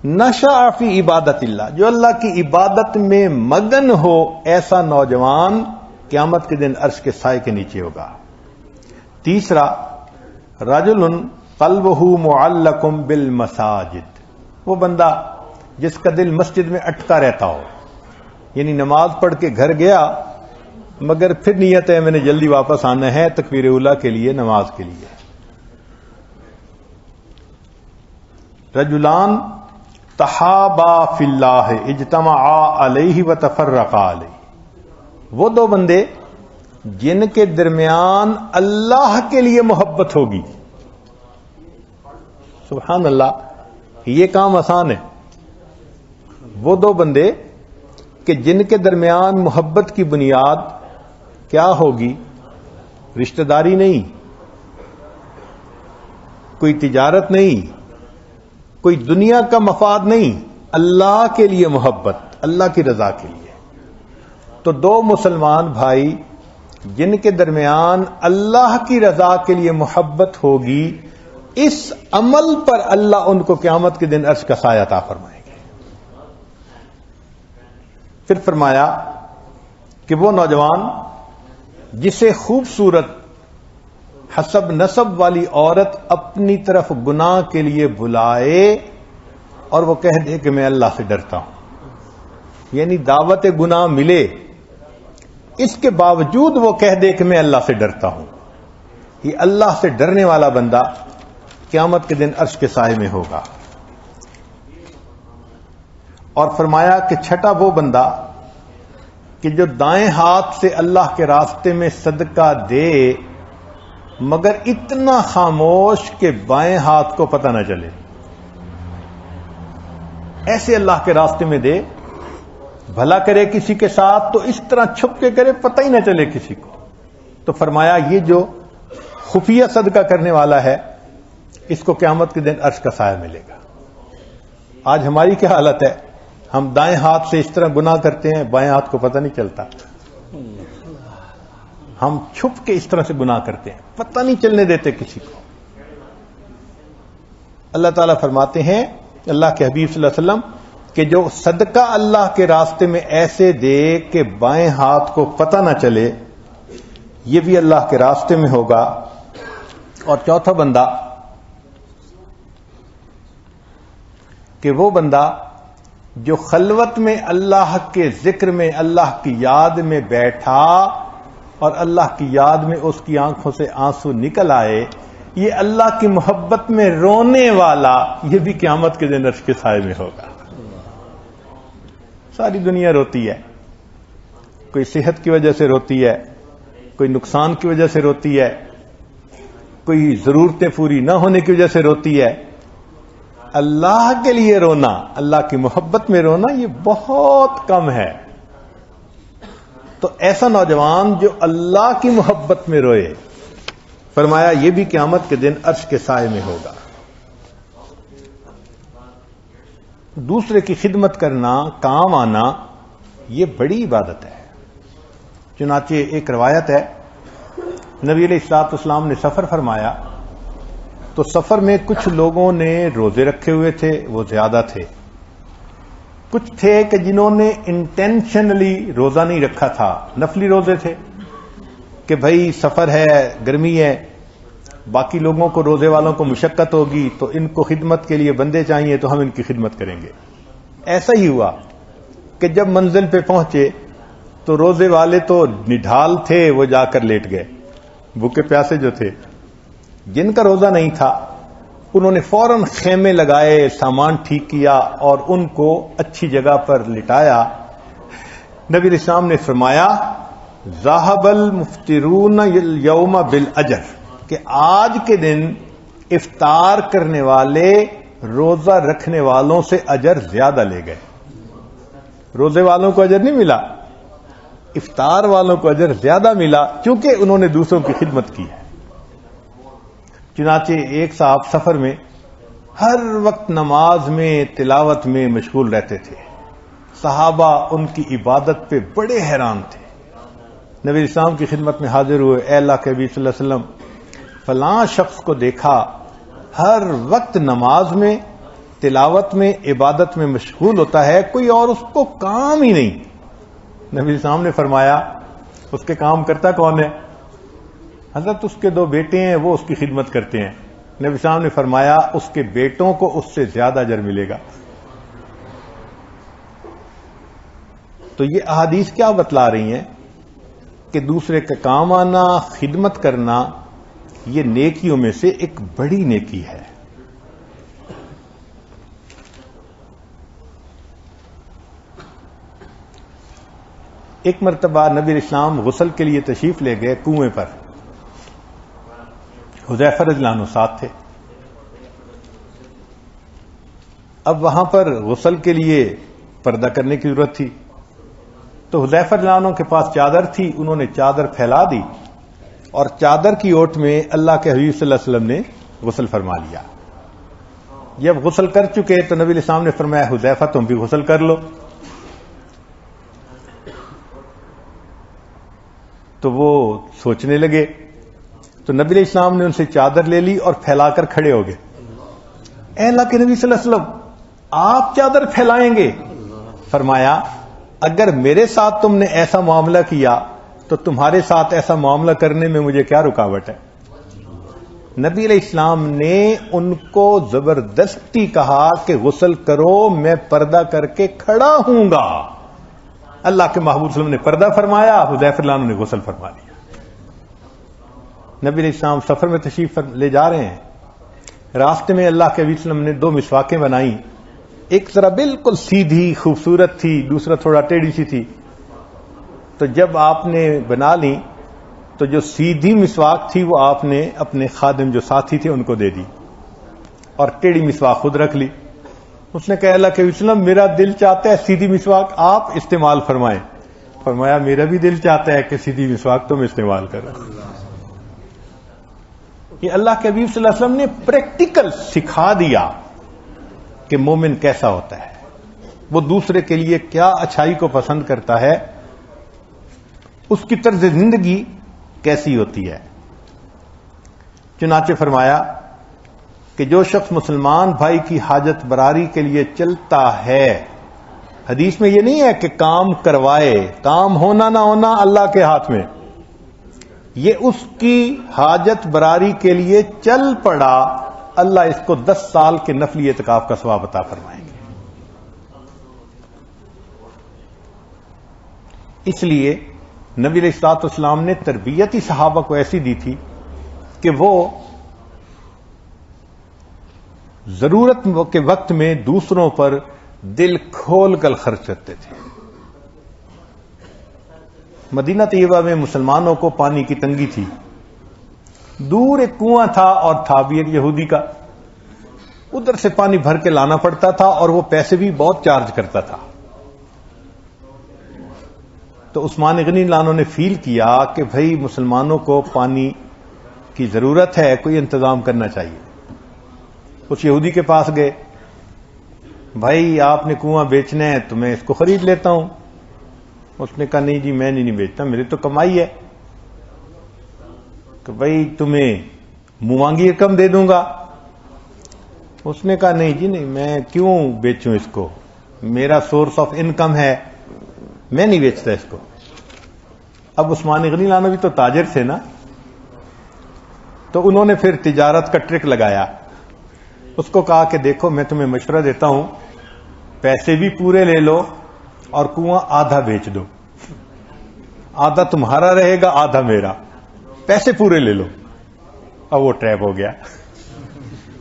نشأ فی عبادت اللہ، جو اللہ کی عبادت میں مگن ہو، ایسا نوجوان قیامت کے دن عرش کے سائے کے نیچے ہوگا. تیسرا رجل قلبہ معلق بالمساجد، وہ بندہ جس کا دل مسجد میں اٹکا رہتا ہو، یعنی نماز پڑھ کے گھر گیا مگر پھر نیت ہے میں نے جلدی واپس آنا ہے تکبیر اولیٰ کے لیے، نماز کے لیے. رجلان تحابا فی اللہ اجتمعا علیہ وتفرقا علیہ، وہ 2 بندے جن کے درمیان اللہ کے لیے محبت ہوگی. سبحان اللہ، یہ کام آسان ہے. وہ 2 بندے کہ جن کے درمیان محبت کی بنیاد کیا ہوگی؟ رشتہ داری نہیں، کوئی تجارت نہیں، کوئی دنیا کا مفاد نہیں، اللہ کے لیے محبت، اللہ کی رضا کے لیے. تو 2 مسلمان بھائی جن کے درمیان اللہ کی رضا کے لیے محبت ہوگی، اس عمل پر اللہ ان کو قیامت کے دن عرش کا سایہ عطا فرمائیں گے. پھر فرمایا کہ وہ نوجوان جسے خوبصورت حسب نسب والی عورت اپنی طرف گناہ کے لیے بلائے اور وہ کہہ دے کہ میں اللہ سے ڈرتا ہوں، یعنی دعوت گناہ ملے اس کے باوجود وہ کہہ دے کہ میں اللہ سے ڈرتا ہوں، یہ اللہ سے ڈرنے والا بندہ قیامت کے دن عرش کے سائے میں ہوگا. اور فرمایا کہ چھٹا وہ بندہ کہ جو دائیں ہاتھ سے اللہ کے راستے میں صدقہ دے مگر اتنا خاموش کہ بائیں ہاتھ کو پتہ نہ چلے. ایسے اللہ کے راستے میں دے، بھلا کرے کسی کے ساتھ تو اس طرح چھپ کے کرے پتہ ہی نہ چلے کسی کو. تو فرمایا یہ جو خفیہ صدقہ کرنے والا ہے اس کو قیامت کے دن عرش کا سایہ ملے گا. آج ہماری کیا حالت ہے؟ ہم دائیں ہاتھ سے اس طرح گناہ کرتے ہیں، بائیں ہاتھ کو پتہ نہیں چلتا. ہم چھپ کے اس طرح سے گناہ کرتے ہیں، پتہ نہیں چلنے دیتے کسی کو. اللہ تعالیٰ فرماتے ہیں، اللہ کے حبیب صلی اللہ علیہ وسلم، کہ جو صدقہ اللہ کے راستے میں ایسے دے کہ بائیں ہاتھ کو پتہ نہ چلے، یہ بھی اللہ کے راستے میں ہوگا. اور چوتھا بندہ کہ وہ بندہ جو خلوت میں اللہ کے ذکر میں، اللہ کی یاد میں بیٹھا اور اللہ کی یاد میں اس کی آنکھوں سے آنسو نکل آئے، یہ اللہ کی محبت میں رونے والا، یہ بھی قیامت کے دن عرش کے سائے میں ہوگا. ساری دنیا روتی ہے، کوئی صحت کی وجہ سے روتی ہے، کوئی نقصان کی وجہ سے روتی ہے، کوئی ضرورتیں پوری نہ ہونے کی وجہ سے روتی ہے. اللہ کے لیے رونا، اللہ کی محبت میں رونا یہ بہت کم ہے. تو ایسا نوجوان جو اللہ کی محبت میں روئے، فرمایا یہ بھی قیامت کے دن عرش کے سائے میں ہوگا. دوسرے کی خدمت کرنا، کام آنا، یہ بڑی عبادت ہے. چنانچہ ایک روایت ہے، نبی علیہ الصلوۃ والسلام نے سفر فرمایا تو سفر میں کچھ لوگوں نے روزے رکھے ہوئے تھے، وہ زیادہ تھے. کچھ تھے کہ جنہوں نے انٹینشنلی روزہ نہیں رکھا تھا، نفلی روزے تھے کہ بھائی سفر ہے، گرمی ہے، باقی لوگوں کو، روزے والوں کو مشقت ہوگی تو ان کو خدمت کے لیے بندے چاہیے تو ہم ان کی خدمت کریں گے. ایسا ہی ہوا کہ جب منزل پہ پہنچے تو روزے والے تو نڈھال تھے، وہ جا کر لیٹ گئے. بھوکے پیاسے جو تھے، جن کا روزہ نہیں تھا، انہوں نے فوراً خیمے لگائے، سامان ٹھیک کیا اور ان کو اچھی جگہ پر لٹایا. نبی علیہ السلام نے فرمایا ذهب المفطرون اليوم بالاجر، کہ آج کے دن افطار کرنے والے روزہ رکھنے والوں سے اجر زیادہ لے گئے. روزے والوں کو اجر نہیں ملا، افطار والوں کو اجر زیادہ ملا، کیونکہ انہوں نے دوسروں کی خدمت کی ہے. چنانچہ ایک صاحب سفر میں ہر وقت نماز میں، تلاوت میں مشغول رہتے تھے. صحابہ ان کی عبادت پہ بڑے حیران تھے. نبی اسلام کی خدمت میں حاضر ہوئے، اے اللہ کے نبی صلی اللہ علیہ وسلم، فلاں شخص کو دیکھا ہر وقت نماز میں، تلاوت میں، عبادت میں مشغول ہوتا ہے، کوئی اور اس کو کام ہی نہیں. نبی اسلام نے فرمایا اس کے کام کرتا کون ہے؟ حضرت اس کے 2 بیٹے ہیں، وہ اس کی خدمت کرتے ہیں. نبی صاحب نے فرمایا اس کے بیٹوں کو اس سے زیادہ اجر ملے گا. تو یہ احادیث کیا بتلا رہی ہیں کہ دوسرے کا کام آنا، خدمت کرنا، یہ نیکیوں میں سے ایک بڑی نیکی ہے. ایک مرتبہ نبی علیہ السلام غسل کے لیے تشریف لے گئے کنویں پر. حذیفہ رضی اللہ عنہ ساتھ تھے. اب وہاں پر غسل کے لیے پردہ کرنے کی ضرورت تھی، تو حذیفہ رضی اللہ عنہ کے پاس چادر تھی، انہوں نے چادر پھیلا دی اور چادر کی اوٹ میں اللہ کے حبیب صلی اللہ علیہ وسلم نے غسل فرما لیا. جب غسل کر چکے تو نبی علیہ السلام نے فرمایا حذیفہ تم بھی غسل کر لو. تو وہ سوچنے لگے، تو نبی علیہ السلام نے ان سے چادر لے لی اور پھیلا کر کھڑے ہو گئے. اے اللہ کے نبی صلی اللہ علیہ وسلم، آپ چادر پھیلائیں گے؟ فرمایا اگر میرے ساتھ تم نے ایسا معاملہ کیا تو تمہارے ساتھ ایسا معاملہ کرنے میں مجھے کیا رکاوٹ ہے. نبی علیہ السلام نے ان کو زبردستی کہا کہ غسل کرو، میں پردہ کر کے کھڑا ہوں گا. اللہ کے محبوب صلی اللہ علیہ وسلم نے پردہ فرمایا، حذیفہ رضی اللہ عنہ نے غسل فرما لیا. نبی علیہ السلام سفر میں تشریف لے جا رہے ہیں، راستے میں اللہ کے نبی صلی اللہ علیہ وسلم نے 2 مسواکیں بنائیں. ایک ذرا بالکل سیدھی خوبصورت تھی، دوسرا تھوڑا ٹیڑھی سی تھی. تو جب آپ نے بنا لی تو جو سیدھی مسواک تھی وہ آپ نے اپنے خادم جو ساتھی تھے ان کو دے دی اور ٹیڑھی مسواک خود رکھ لی. اس نے کہا اللہ کے وسلم میرا دل چاہتا ہے سیدھی مسواک آپ استعمال فرمائیں. فرمایا میرا بھی دل چاہتا ہے کہ سیدھی مسواک تم استعمال کرو. یہ اللہ کے حبیب صلی اللہ علیہ وسلم نے پریکٹیکل سکھا دیا کہ مومن کیسا ہوتا ہے، وہ دوسرے کے لیے کیا اچھائی کو پسند کرتا ہے، اس کی طرز زندگی کیسی ہوتی ہے. چنانچہ فرمایا کہ جو شخص مسلمان بھائی کی حاجت براری کے لیے چلتا ہے، حدیث میں یہ نہیں ہے کہ کام کروائے، کام ہونا نہ ہونا اللہ کے ہاتھ میں، یہ اس کی حاجت براری کے لیے چل پڑا، اللہ اس کو 10 سال کے نفلی اعتکاف کا ثواب عطا فرمائیں گے. اس لیے نبی علیہ الصلوۃ والسلام نے تربیت ہی صحابہ کو ایسی دی تھی کہ وہ ضرورت کے وقت میں دوسروں پر دل کھول کر خرچ کرتے تھے. مدینہ طیبہ میں مسلمانوں کو پانی کی تنگی تھی. دور ایک کنواں تھا اور تھا بھی ایک یہودی کا، ادھر سے پانی بھر کے لانا پڑتا تھا اور وہ پیسے بھی بہت چارج کرتا تھا۔ تو عثمان غنی لانو نے فیل کیا کہ بھئی مسلمانوں کو پانی کی ضرورت ہے، کوئی انتظام کرنا چاہیے۔ اس یہودی کے پاس گئے، بھائی آپ نے کنواں بیچنا ہے تو میں اس کو خرید لیتا ہوں۔ اس نے کہا نہیں جی میں نہیں بیچتا، میری تو کمائی ہے، کہ بھئی تمہیں مانگی رقم دے دوں گا۔ اس نے کہا نہیں جی نہیں، میں کیوں بیچوں اس کو، میرا سورس آف انکم ہے، میں نہیں بیچتا اس کو۔ اب عثمان غنی لانو بھی تو تاجر تھے نا، تو انہوں نے پھر تجارت کا ٹرک لگایا، اس کو کہا کہ دیکھو میں تمہیں مشورہ دیتا ہوں، پیسے بھی پورے لے لو اور کنواں آدھا بیچ دو، آدھا تمہارا رہے گا آدھا میرا، پیسے پورے لے لو۔ اب وہ ٹریپ ہو گیا،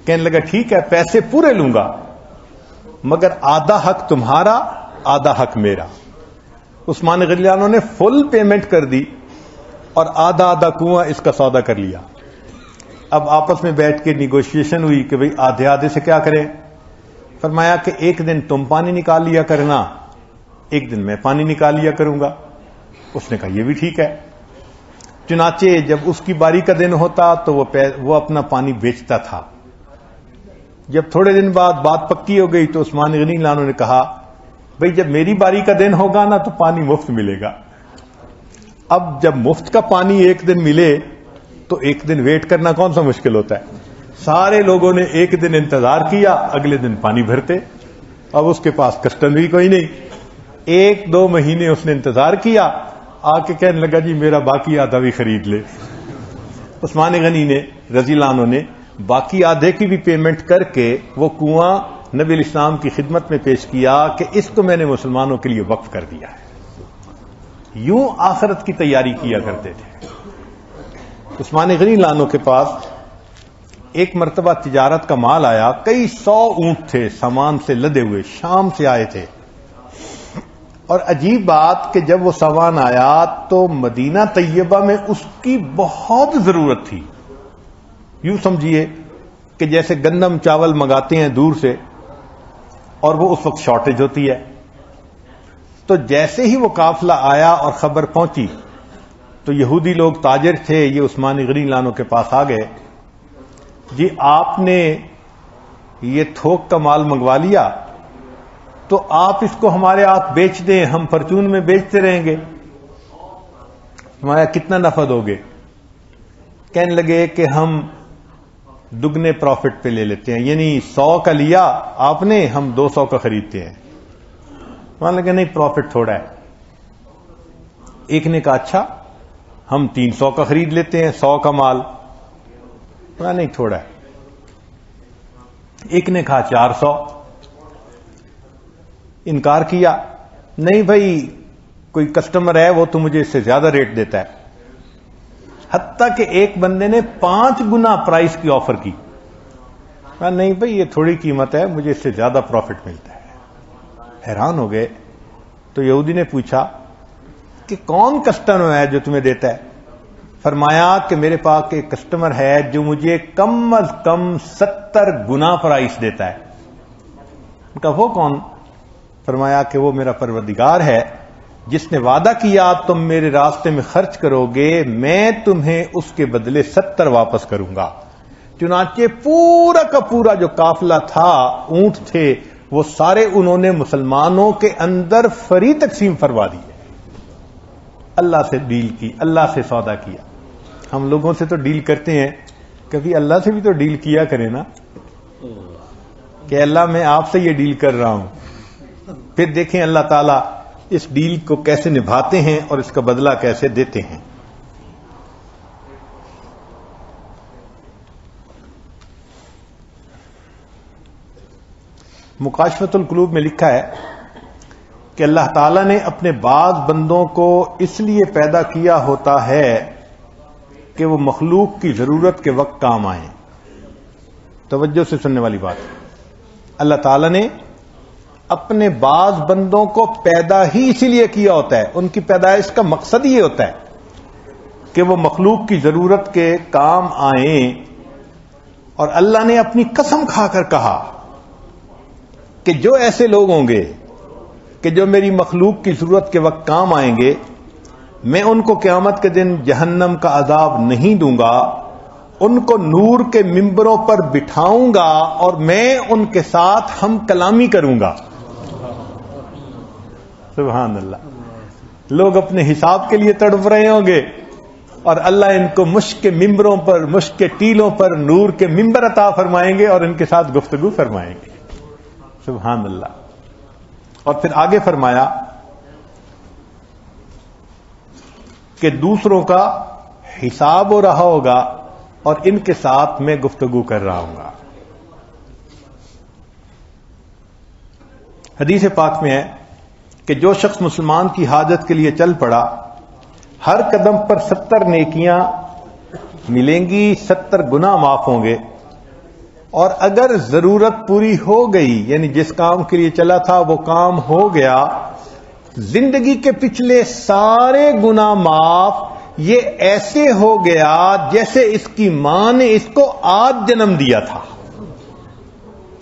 کہنے لگا ٹھیک ہے پیسے پورے لوں گا مگر آدھا حق تمہارا آدھا حق میرا۔ عثمان غنی لانو نے فل پیمنٹ کر دی اور آدھا آدھا کنواں اس کا سودا کر لیا۔ اب آپس میں بیٹھ کے نیگوشیشن ہوئی کہ بھئی آدھے آدھے سے کیا کریں۔ فرمایا کہ ایک دن تم پانی نکال لیا کرنا، ایک دن میں پانی نکال لیا کروں گا۔ اس نے کہا یہ بھی ٹھیک ہے۔ چنانچہ جب اس کی باری کا دن ہوتا تو وہ اپنا پانی بیچتا تھا۔ جب تھوڑے دن بعد بات پکی ہو گئی تو عثمان غنی لانو نے کہا بھئی جب میری باری کا دن ہوگا نا تو پانی مفت ملے گا۔ اب جب مفت کا پانی ایک دن ملے تو ایک دن ویٹ کرنا کون سا مشکل ہوتا ہے۔ سارے لوگوں نے ایک دن انتظار کیا، اگلے دن پانی بھرتے۔ اب اس کے پاس کسٹمر بھی کوئی نہیں، ایک دو مہینے اس نے انتظار کیا، آ کے کہنے لگا جی میرا باقی آدھا بھی خرید لے۔ عثمان غنی نے رضی اللہ عنہ نے باقی آدھے کی بھی پیمنٹ کر کے وہ کنواں نبی الاسلام کی خدمت میں پیش کیا کہ اس کو میں نے مسلمانوں کے لیے وقف کر دیا ہے۔ یوں آخرت کی تیاری کیا کرتے تھے۔ عثمان غنی لانو کے پاس ایک مرتبہ تجارت کا مال آیا، کئی 100 اونٹ تھے سامان سے لدے ہوئے، شام سے آئے تھے۔ اور عجیب بات کہ جب وہ سامان آیا تو مدینہ طیبہ میں اس کی بہت ضرورت تھی۔ یوں سمجھیے کہ جیسے گندم چاول منگاتے ہیں دور سے اور وہ اس وقت شارٹیج ہوتی ہے، تو جیسے ہی وہ قافلہ آیا اور خبر پہنچی تو یہودی لوگ تاجر تھے، یہ عثمان غنی لانو کے پاس آ گئے، جی آپ نے یہ تھوک کا مال منگوا لیا تو آپ اس کو ہمارے ہاتھ بیچ دیں، ہم پرچون میں بیچتے رہیں گے، ہمارا کتنا نفع دو گے؟ کہنے لگے کہ ہم دگنے پروفٹ پہ لے لیتے ہیں، یعنی 100 کا لیا آپ نے، ہم 200 کا خریدتے ہیں۔ مان لگے نہیں پروفٹ تھوڑا ہے۔ ایک نے کہا اچھا ہم 300 کا خرید لیتے ہیں 100 کا مال، نہیں تھوڑا ہے۔ ایک نے کہا 400، انکار کیا، نہیں بھائی کوئی کسٹمر ہے وہ تو مجھے اس سے زیادہ ریٹ دیتا ہے۔ حتیٰ کہ ایک بندے نے 5 گنا پرائس کی آفر کی، نہیں بھائی یہ تھوڑی قیمت ہے، مجھے اس سے زیادہ پروفٹ ملتا ہے۔ حیران ہو گئے تو یہودی نے پوچھا کہ کون کسٹمر ہے جو تمہیں دیتا ہے؟ فرمایا کہ میرے پاس ایک کسٹمر ہے جو مجھے کم از کم 70 گنا پرائس دیتا ہے۔ ان کا وہ کون؟ فرمایا کہ وہ میرا پروردگار ہے جس نے وعدہ کیا تم میرے راستے میں خرچ کرو گے میں تمہیں اس کے بدلے 70 واپس کروں گا۔ چنانچہ پورا کا پورا جو قافلہ تھا، اونٹ تھے، وہ سارے انہوں نے مسلمانوں کے اندر فری تقسیم فرما دی۔ اللہ سے ڈیل کی، اللہ سے سودا کیا۔ ہم لوگوں سے تو ڈیل کرتے ہیں، کبھی اللہ سے بھی تو ڈیل کیا کریں نا، کہ اللہ میں آپ سے یہ ڈیل کر رہا ہوں، پھر دیکھیں اللہ تعالیٰ اس ڈیل کو کیسے نبھاتے ہیں اور اس کا بدلہ کیسے دیتے ہیں۔ مکاشفۃ القلوب میں لکھا ہے کہ اللہ تعالیٰ نے اپنے بعض بندوں کو اس لیے پیدا کیا ہوتا ہے کہ وہ مخلوق کی ضرورت کے وقت کام آئیں۔ توجہ سے سننے والی بات، اللہ تعالیٰ نے اپنے بعض بندوں کو پیدا ہی اسی لیے کیا ہوتا ہے، ان کی پیدائش کا مقصد یہ ہوتا ہے کہ وہ مخلوق کی ضرورت کے کام آئیں، اور اللہ نے اپنی قسم کھا کر کہا کہ جو ایسے لوگ ہوں گے کہ جو میری مخلوق کی ضرورت کے وقت کام آئیں گے، میں ان کو قیامت کے دن جہنم کا عذاب نہیں دوں گا، ان کو نور کے ممبروں پر بٹھاؤں گا اور میں ان کے ساتھ ہم کلامی کروں گا۔ سبحان اللہ۔ لوگ اپنے حساب کے لیے تڑپ رہے ہوں گے اور اللہ ان کو مشک کے ممبروں پر، مشک کے ٹیلوں پر نور کے ممبر عطا فرمائیں گے اور ان کے ساتھ گفتگو فرمائیں گے۔ سبحان اللہ۔ اور پھر آگے فرمایا کہ دوسروں کا حساب ہو رہا ہوگا اور ان کے ساتھ میں گفتگو کر رہا ہوں گا۔ حدیث پاک میں ہے کہ جو شخص مسلمان کی حاجت کے لیے چل پڑا، ہر قدم پر 70 نیکیاں ملیں گی، 70 گناہ معاف ہوں گے، اور اگر ضرورت پوری ہو گئی، یعنی جس کام کے لیے چلا تھا وہ کام ہو گیا، زندگی کے پچھلے سارے گناہ معاف، یہ ایسے ہو گیا جیسے اس کی ماں نے اس کو آج جنم دیا تھا۔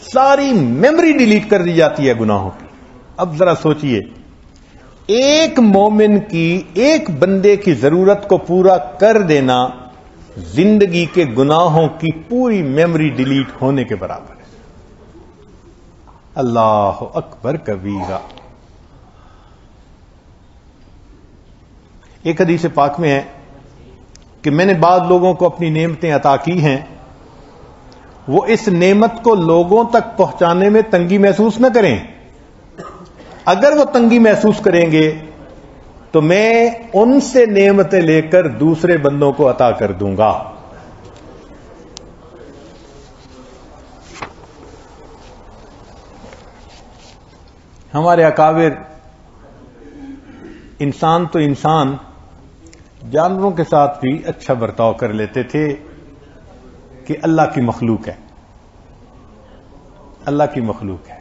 ساری میموری ڈیلیٹ کر دی جاتی ہے گناہوں کی۔ اب ذرا سوچئے، ایک مومن کی، ایک بندے کی ضرورت کو پورا کر دینا زندگی کے گناہوں کی پوری میموری ڈیلیٹ ہونے کے برابر ہے۔ اللہ اکبر کبیرہ۔ ایک حدیث پاک میں ہے کہ میں نے بعض لوگوں کو اپنی نعمتیں عطا کی ہیں، وہ اس نعمت کو لوگوں تک پہنچانے میں تنگی محسوس نہ کریں، اگر وہ تنگی محسوس کریں گے تو میں ان سے نعمتیں لے کر دوسرے بندوں کو عطا کر دوں گا۔ ہمارے اکابر، انسان تو انسان، جانوروں کے ساتھ بھی اچھا برتاؤ کر لیتے تھے کہ اللہ کی مخلوق ہے، اللہ کی مخلوق ہے۔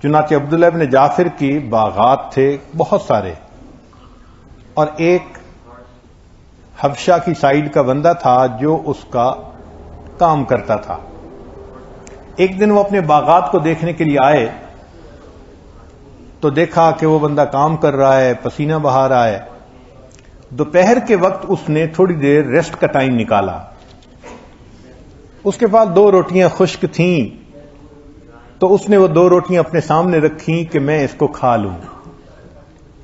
چنانچہ عبداللہ ابن جعفر کی باغات تھے بہت سارے، اور ایک حبشہ کی سائیڈ کا بندہ تھا جو اس کا کام کرتا تھا۔ ایک دن وہ اپنے باغات کو دیکھنے کے لیے آئے تو دیکھا کہ وہ بندہ کام کر رہا ہے، پسینہ بہا رہا ہے۔ دوپہر کے وقت اس نے تھوڑی دیر ریسٹ کا ٹائم نکالا، اس کے پاس 2 روٹیاں خشک تھیں، تو اس نے وہ 2 روٹیاں اپنے سامنے رکھیں کہ میں اس کو کھا لوں۔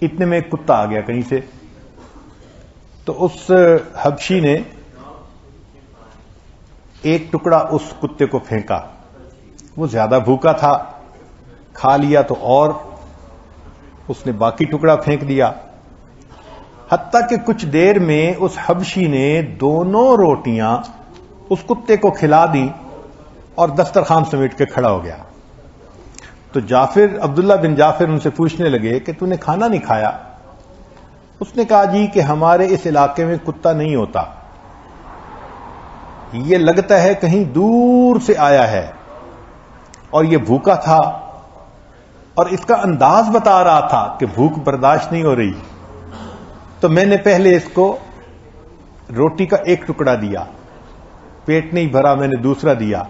اتنے میں ایک کتا آ گیا کہیں سے، تو اس حبشی نے ایک ٹکڑا اس کتے کو پھینکا، وہ زیادہ بھوکا تھا، کھا لیا تو اور اس نے باقی ٹکڑا پھینک دیا، حتیٰ کہ کچھ دیر میں اس حبشی نے 2 روٹیاں اس کتے کو کھلا دی اور دسترخوان سمیٹ کے کھڑا ہو گیا۔ تو عبداللہ بن جعفر ان سے پوچھنے لگے کہ تو نے کھانا نہیں کھایا؟ اس نے کہا جی کہ ہمارے اس علاقے میں کتا نہیں ہوتا، یہ لگتا ہے کہیں دور سے آیا ہے اور یہ بھوکا تھا، اور اس کا انداز بتا رہا تھا کہ بھوک برداشت نہیں ہو رہی، تو میں نے پہلے اس کو روٹی کا ایک ٹکڑا دیا، پیٹ نہیں بھرا، میں نے دوسرا دیا،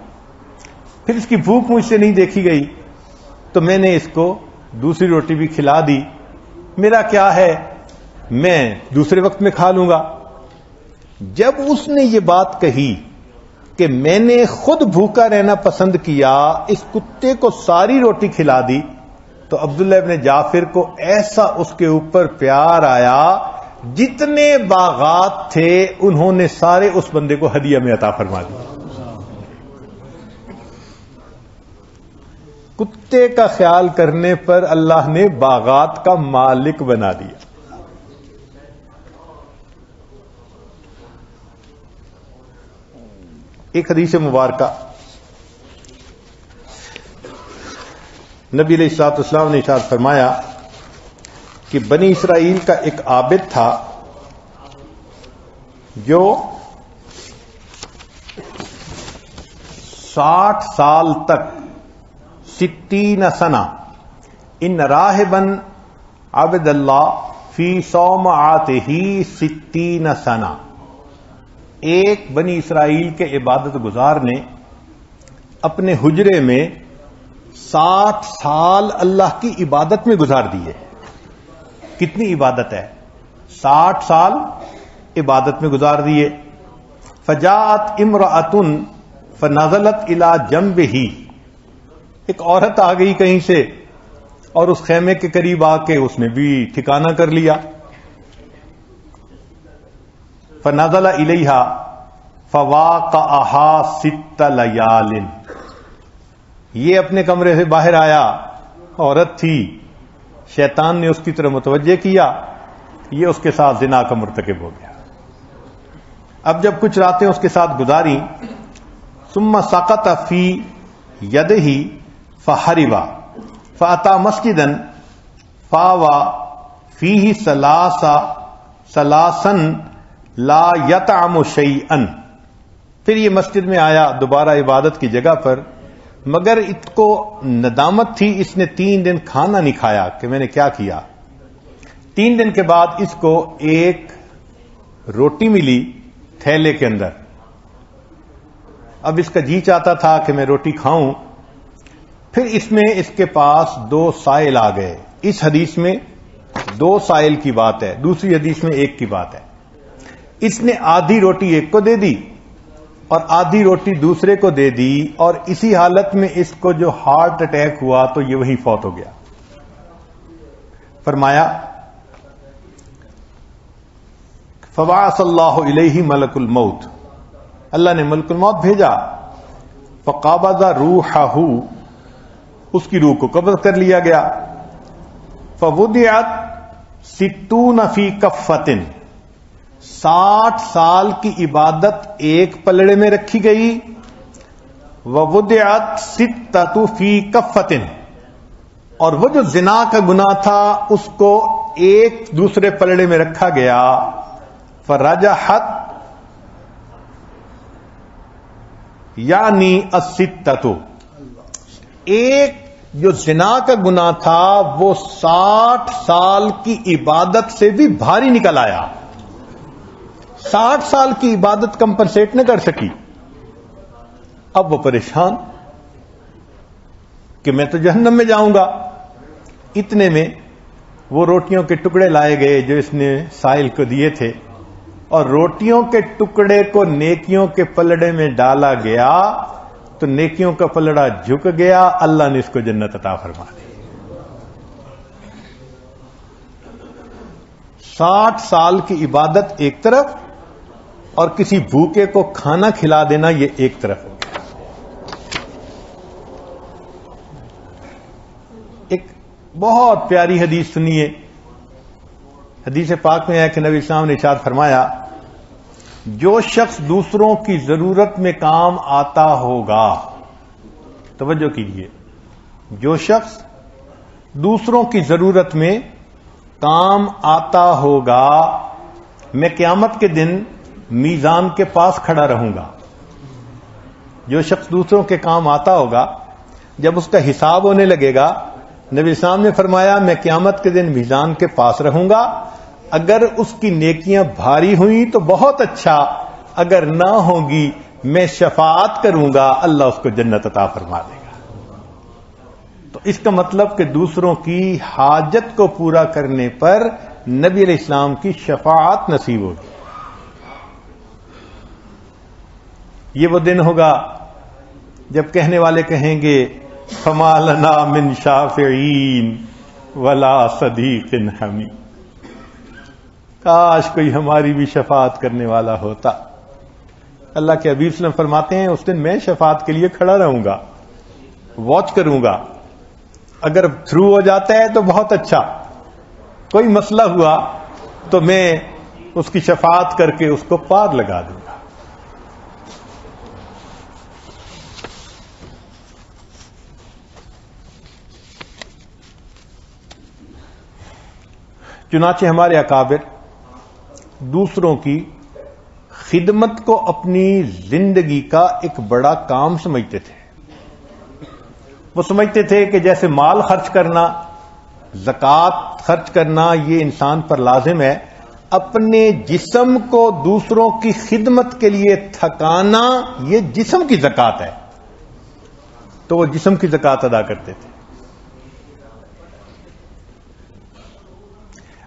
پھر اس کی بھوک مجھ سے نہیں دیکھی گئی تو میں نے اس کو دوسری روٹی بھی کھلا دی، میرا کیا ہے، میں دوسرے وقت میں کھا لوں گا۔ جب اس نے یہ بات کہی کہ میں نے خود بھوکا رہنا پسند کیا، اس کتے کو ساری روٹی کھلا دی، تو عبداللہ ابن جعفر کو ایسا اس کے اوپر پیار آیا، جتنے باغات تھے انہوں نے سارے اس بندے کو ہدیہ میں عطا فرما دی۔ کتے کا خیال کرنے پر اللہ نے باغات کا مالک بنا دیا۔ ایک حدیث مبارکہ، نبی علیہ الصلوۃ والسلام نے ارشاد فرمایا کہ بنی اسرائیل کا ایک عابد تھا جو 60 سال تک 60 سنہ ان راہبا عبد اللہ فی صومعاتہ 60 سنہ، ایک بنی اسرائیل کے عبادت گزار نے اپنے حجرے میں 60 سال اللہ کی عبادت میں گزار دیے۔ کتنی عبادت ہے؟ 60 سال عبادت میں گزار دیے۔ فجاءت امرأۃ فنزلت الی جنبہ، ایک عورت آ گئی کہیں سے اور اس خیمے کے قریب آ کے اس نے بھی ٹھکانہ کر لیا۔ فنزل الیہا فواقعہا 6 لیال، یہ اپنے کمرے سے باہر آیا، عورت تھی، شیطان نے اس کی طرف متوجہ کیا، یہ اس کے ساتھ زنا کا مرتکب ہو گیا۔ اب جب کچھ راتیں اس کے ساتھ گزاری، ثم سقط فی یدہ فحربا فاتی مسجدا فاوى فیہ ثلاثا لا یطعم شیئا، پھر یہ مسجد میں آیا دوبارہ عبادت کی جگہ پر، مگر اس کو ندامت تھی، اس نے 3 دن کھانا نہیں کھایا کہ میں نے کیا کیا۔ 3 دن کے بعد اس کو ایک روٹی ملی تھیلے کے اندر، اب اس کا جی چاہتا تھا کہ میں روٹی کھاؤں، پھر اس میں اس کے پاس 2 سائل آ گئے۔ اس حدیث میں 2 سائل کی بات ہے، دوسری حدیث میں 1 کی بات ہے۔ اس نے آدھی روٹی ایک کو دے دی اور آدھی روٹی دوسرے کو دے دی، اور اسی حالت میں اس کو جو ہارٹ اٹیک ہوا تو یہ وہیں فوت ہو گیا۔ فرمایا فبعث اللہ الیہ ملک الموت، اللہ نے ملک الموت بھیجا، فقابض روحہ، اس کی روح کو قبض کر لیا گیا۔ فوضعت 60 فی کفۃ، 60 سال کی عبادت ایک پلڑے میں رکھی گئی۔ ووضعت 6 فی کفۃ، اور وہ جو زنا کا گناہ تھا اس کو ایک دوسرے پلڑے میں رکھا گیا۔ فرجحت یعنی 6، ایک جو زنا کا گناہ تھا وہ 60 سال کی عبادت سے بھی بھاری نکل آیا۔ 60 سال کی عبادت کمپنسیٹ نہ کر سکی، اب وہ پریشان کہ میں تو جہنم میں جاؤں گا۔ اتنے میں وہ روٹیوں کے ٹکڑے لائے گئے جو اس نے سائل کو دیے تھے، اور روٹیوں کے ٹکڑے کو نیکیوں کے پلڑے میں ڈالا گیا تو نیکیوں کا پلڑا جھک گیا، اللہ نے اس کو جنت عطا فرما دی۔ 60 سال کی عبادت ایک طرف اور کسی بھوکے کو کھانا کھلا دینا یہ ایک طرف ہو گیا۔ ایک بہت پیاری حدیث سنیے، حدیث پاک میں ہے کہ نبی اسلام نے ارشاد فرمایا، جو شخص دوسروں کی ضرورت میں کام آتا ہوگا، توجہ کیجیے، جو شخص دوسروں کی ضرورت میں کام آتا ہوگا، میں قیامت کے دن میزان کے پاس کھڑا رہوں گا۔ جو شخص دوسروں کے کام آتا ہوگا، جب اس کا حساب ہونے لگے گا، نبی اسلام نے فرمایا میں قیامت کے دن میزان کے پاس رہوں گا، اگر اس کی نیکیاں بھاری ہوئیں تو بہت اچھا، اگر نہ ہوں گی میں شفاعت کروں گا، اللہ اس کو جنت عطا فرما دے گا۔ تو اس کا مطلب کہ دوسروں کی حاجت کو پورا کرنے پر نبی علیہ السلام کی شفاعت نصیب ہوگی۔ یہ وہ دن ہوگا جب کہنے والے کہیں گے فما لنا من شافعین ولا صدیق حمیم، کاش کوئی ہماری بھی شفاعت کرنے والا ہوتا۔ اللہ کے حبیب صلی اللہ علیہ وسلم فرماتے ہیں اس دن میں شفاعت کے لیے کھڑا رہوں گا، واچ کروں گا، اگر تھرو ہو جاتا ہے تو بہت اچھا، کوئی مسئلہ ہوا تو میں اس کی شفاعت کر کے اس کو پار لگا دوں گا۔ چنانچہ ہمارے اکابر دوسروں کی خدمت کو اپنی زندگی کا ایک بڑا کام سمجھتے تھے۔ وہ سمجھتے تھے کہ جیسے مال خرچ کرنا زکوٰۃ خرچ کرنا یہ انسان پر لازم ہے. اپنے جسم کو دوسروں کی خدمت کے لیے تھکانا یہ جسم کی زکوٰۃ ہے. تو وہ جسم کی زکوٰۃ ادا کرتے تھے.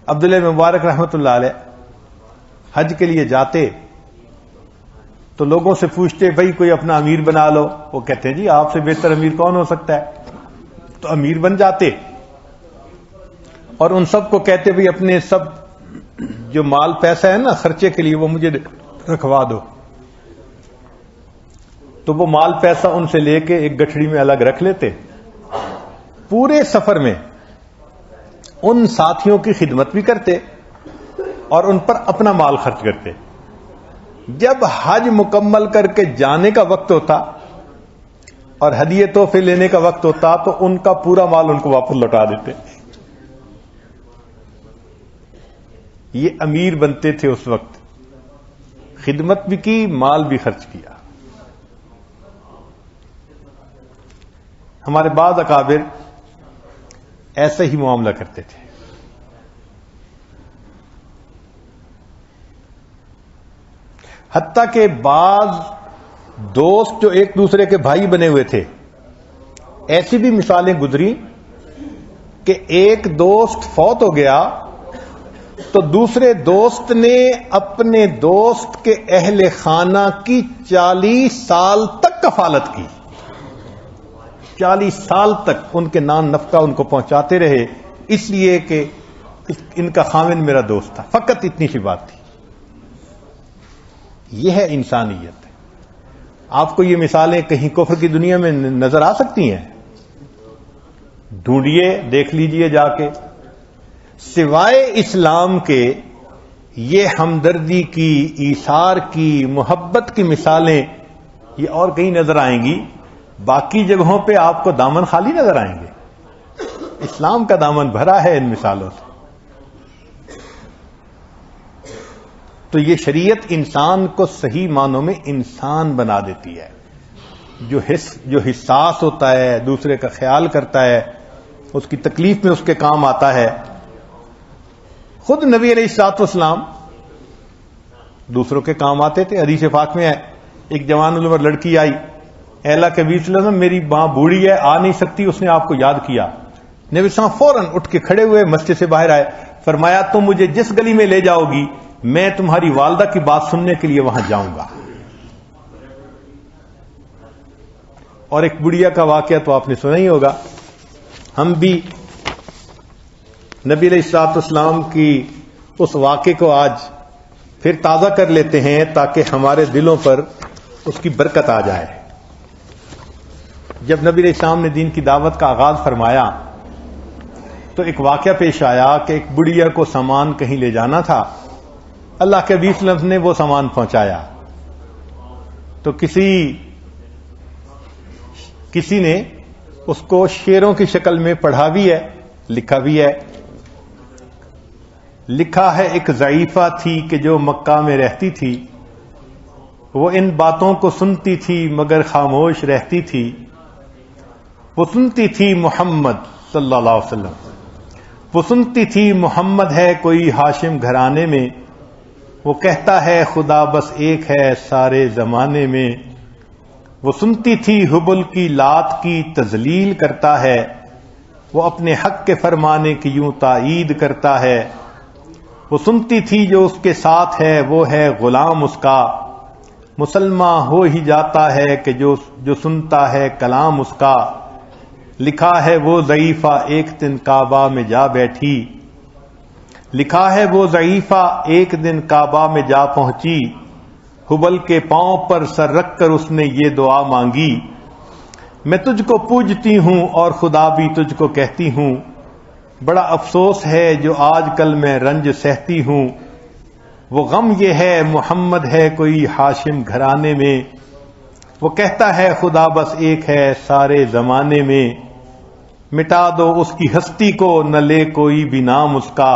عبداللہ مبارک رحمۃ اللہ علیہ حج کے لیے جاتے تو لوگوں سے پوچھتے بھائی کوئی اپنا امیر بنا لو. وہ کہتے ہیں جی آپ سے بہتر امیر کون ہو سکتا ہے. تو امیر بن جاتے اور ان سب کو کہتے بھائی اپنے سب جو مال پیسہ ہے نا خرچے کے لیے وہ مجھے رکھوا دو. تو وہ مال پیسہ ان سے لے کے ایک گٹھڑی میں الگ رکھ لیتے. پورے سفر میں ان ساتھیوں کی خدمت بھی کرتے اور ان پر اپنا مال خرچ کرتے. جب حج مکمل کر کے جانے کا وقت ہوتا اور ہدیے تحفے لینے کا وقت ہوتا تو ان کا پورا مال ان کو واپس لوٹا دیتے. یہ امیر بنتے تھے اس وقت. خدمت بھی کی, مال بھی خرچ کیا. ہمارے بعض اکابر ایسے ہی معاملہ کرتے تھے. حتیٰ کہ بعض دوست جو ایک دوسرے کے بھائی بنے ہوئے تھے, ایسی بھی مثالیں گزری کہ ایک دوست فوت ہو گیا تو دوسرے دوست نے اپنے دوست کے اہل خانہ کی 40 سال تک کفالت کی. 40 سال تک ان کے نان نفقہ ان کو پہنچاتے رہے, اس لیے کہ ان کا خاوند میرا دوست تھا. فقط اتنی سی بات تھی. یہ ہے انسانیت. آپ کو یہ مثالیں کہیں کفر کی دنیا میں نظر آ سکتی ہیں؟ ڈھونڈیے, دیکھ لیجئے جا کے. سوائے اسلام کے یہ ہمدردی کی, ایثار کی, محبت کی مثالیں یہ اور کہیں نظر آئیں گی. باقی جگہوں پہ آپ کو دامن خالی نظر آئیں گے. اسلام کا دامن بھرا ہے ان مثالوں سے. تو یہ شریعت انسان کو صحیح معنوں میں انسان بنا دیتی ہے. جو حساس ہوتا ہے, دوسرے کا خیال کرتا ہے, اس کی تکلیف میں اس کے کام آتا ہے. خود نبی علیہ الصلوۃ والسلام دوسروں کے کام آتے تھے. حدیث پاک میں ہے ایک جوان العمر لڑکی آئی, اے اللہ کے نبی صلی اللہ علیہ وسلم میری ماں بوڑھی ہے, آ نہیں سکتی, اس نے آپ کو یاد کیا. نبی صلی اللہ علیہ وسلم فوراً اٹھ کے کھڑے ہوئے, مسجد سے باہر آئے, فرمایا تم مجھے جس گلی میں لے جاؤ گی میں تمہاری والدہ کی بات سننے کے لیے وہاں جاؤں گا. اور ایک بڑھیا کا واقعہ تو آپ نے سنا ہی ہوگا. ہم بھی نبی علیہ الصلوۃ والسلام کی اس واقعے کو آج پھر تازہ کر لیتے ہیں تاکہ ہمارے دلوں پر اس کی برکت آ جائے. جب نبی علیہ السلام نے دین کی دعوت کا آغاز فرمایا تو ایک واقعہ پیش آیا کہ ایک بڑھیا کو سامان کہیں لے جانا تھا. اللہ کے نبی صلی اللہ علیہ وسلم نے وہ سامان پہنچایا تو کسی نے اس کو شیروں کی شکل میں پڑھا بھی ہے, لکھا بھی ہے. لکھا ہے ایک ضعیفہ تھی کہ جو مکہ میں رہتی تھی, وہ ان باتوں کو سنتی تھی مگر خاموش رہتی تھی. وہ سنتی تھی محمد صلی اللہ علیہ وسلم, وہ سنتی تھی محمد ہے کوئی ہاشم گھرانے میں. وہ کہتا ہے خدا بس ایک ہے سارے زمانے میں. وہ سنتی تھی حبل کی لات کی تذلیل کرتا ہے, وہ اپنے حق کے فرمانے کی یوں تائید کرتا ہے. وہ سنتی تھی جو اس کے ساتھ ہے وہ ہے غلام اس کا, مسلمان ہو ہی جاتا ہے کہ جو سنتا ہے کلام اس کا. لکھا ہے وہ ضعیفہ ایک دن کعبہ میں جا بیٹھی, لکھا ہے وہ ضعیفہ ایک دن کعبہ میں جا پہنچی. حبل کے پاؤں پر سر رکھ کر اس نے یہ دعا مانگی, میں تجھ کو پوجتی ہوں اور خدا بھی تجھ کو کہتی ہوں. بڑا افسوس ہے جو آج کل میں رنج سہتی ہوں. وہ غم یہ ہے محمد ہے کوئی ہاشم گھرانے میں. وہ کہتا ہے خدا بس ایک ہے سارے زمانے میں. مٹا دو اس کی ہستی کو نہ لے کوئی بھی نام اس کا.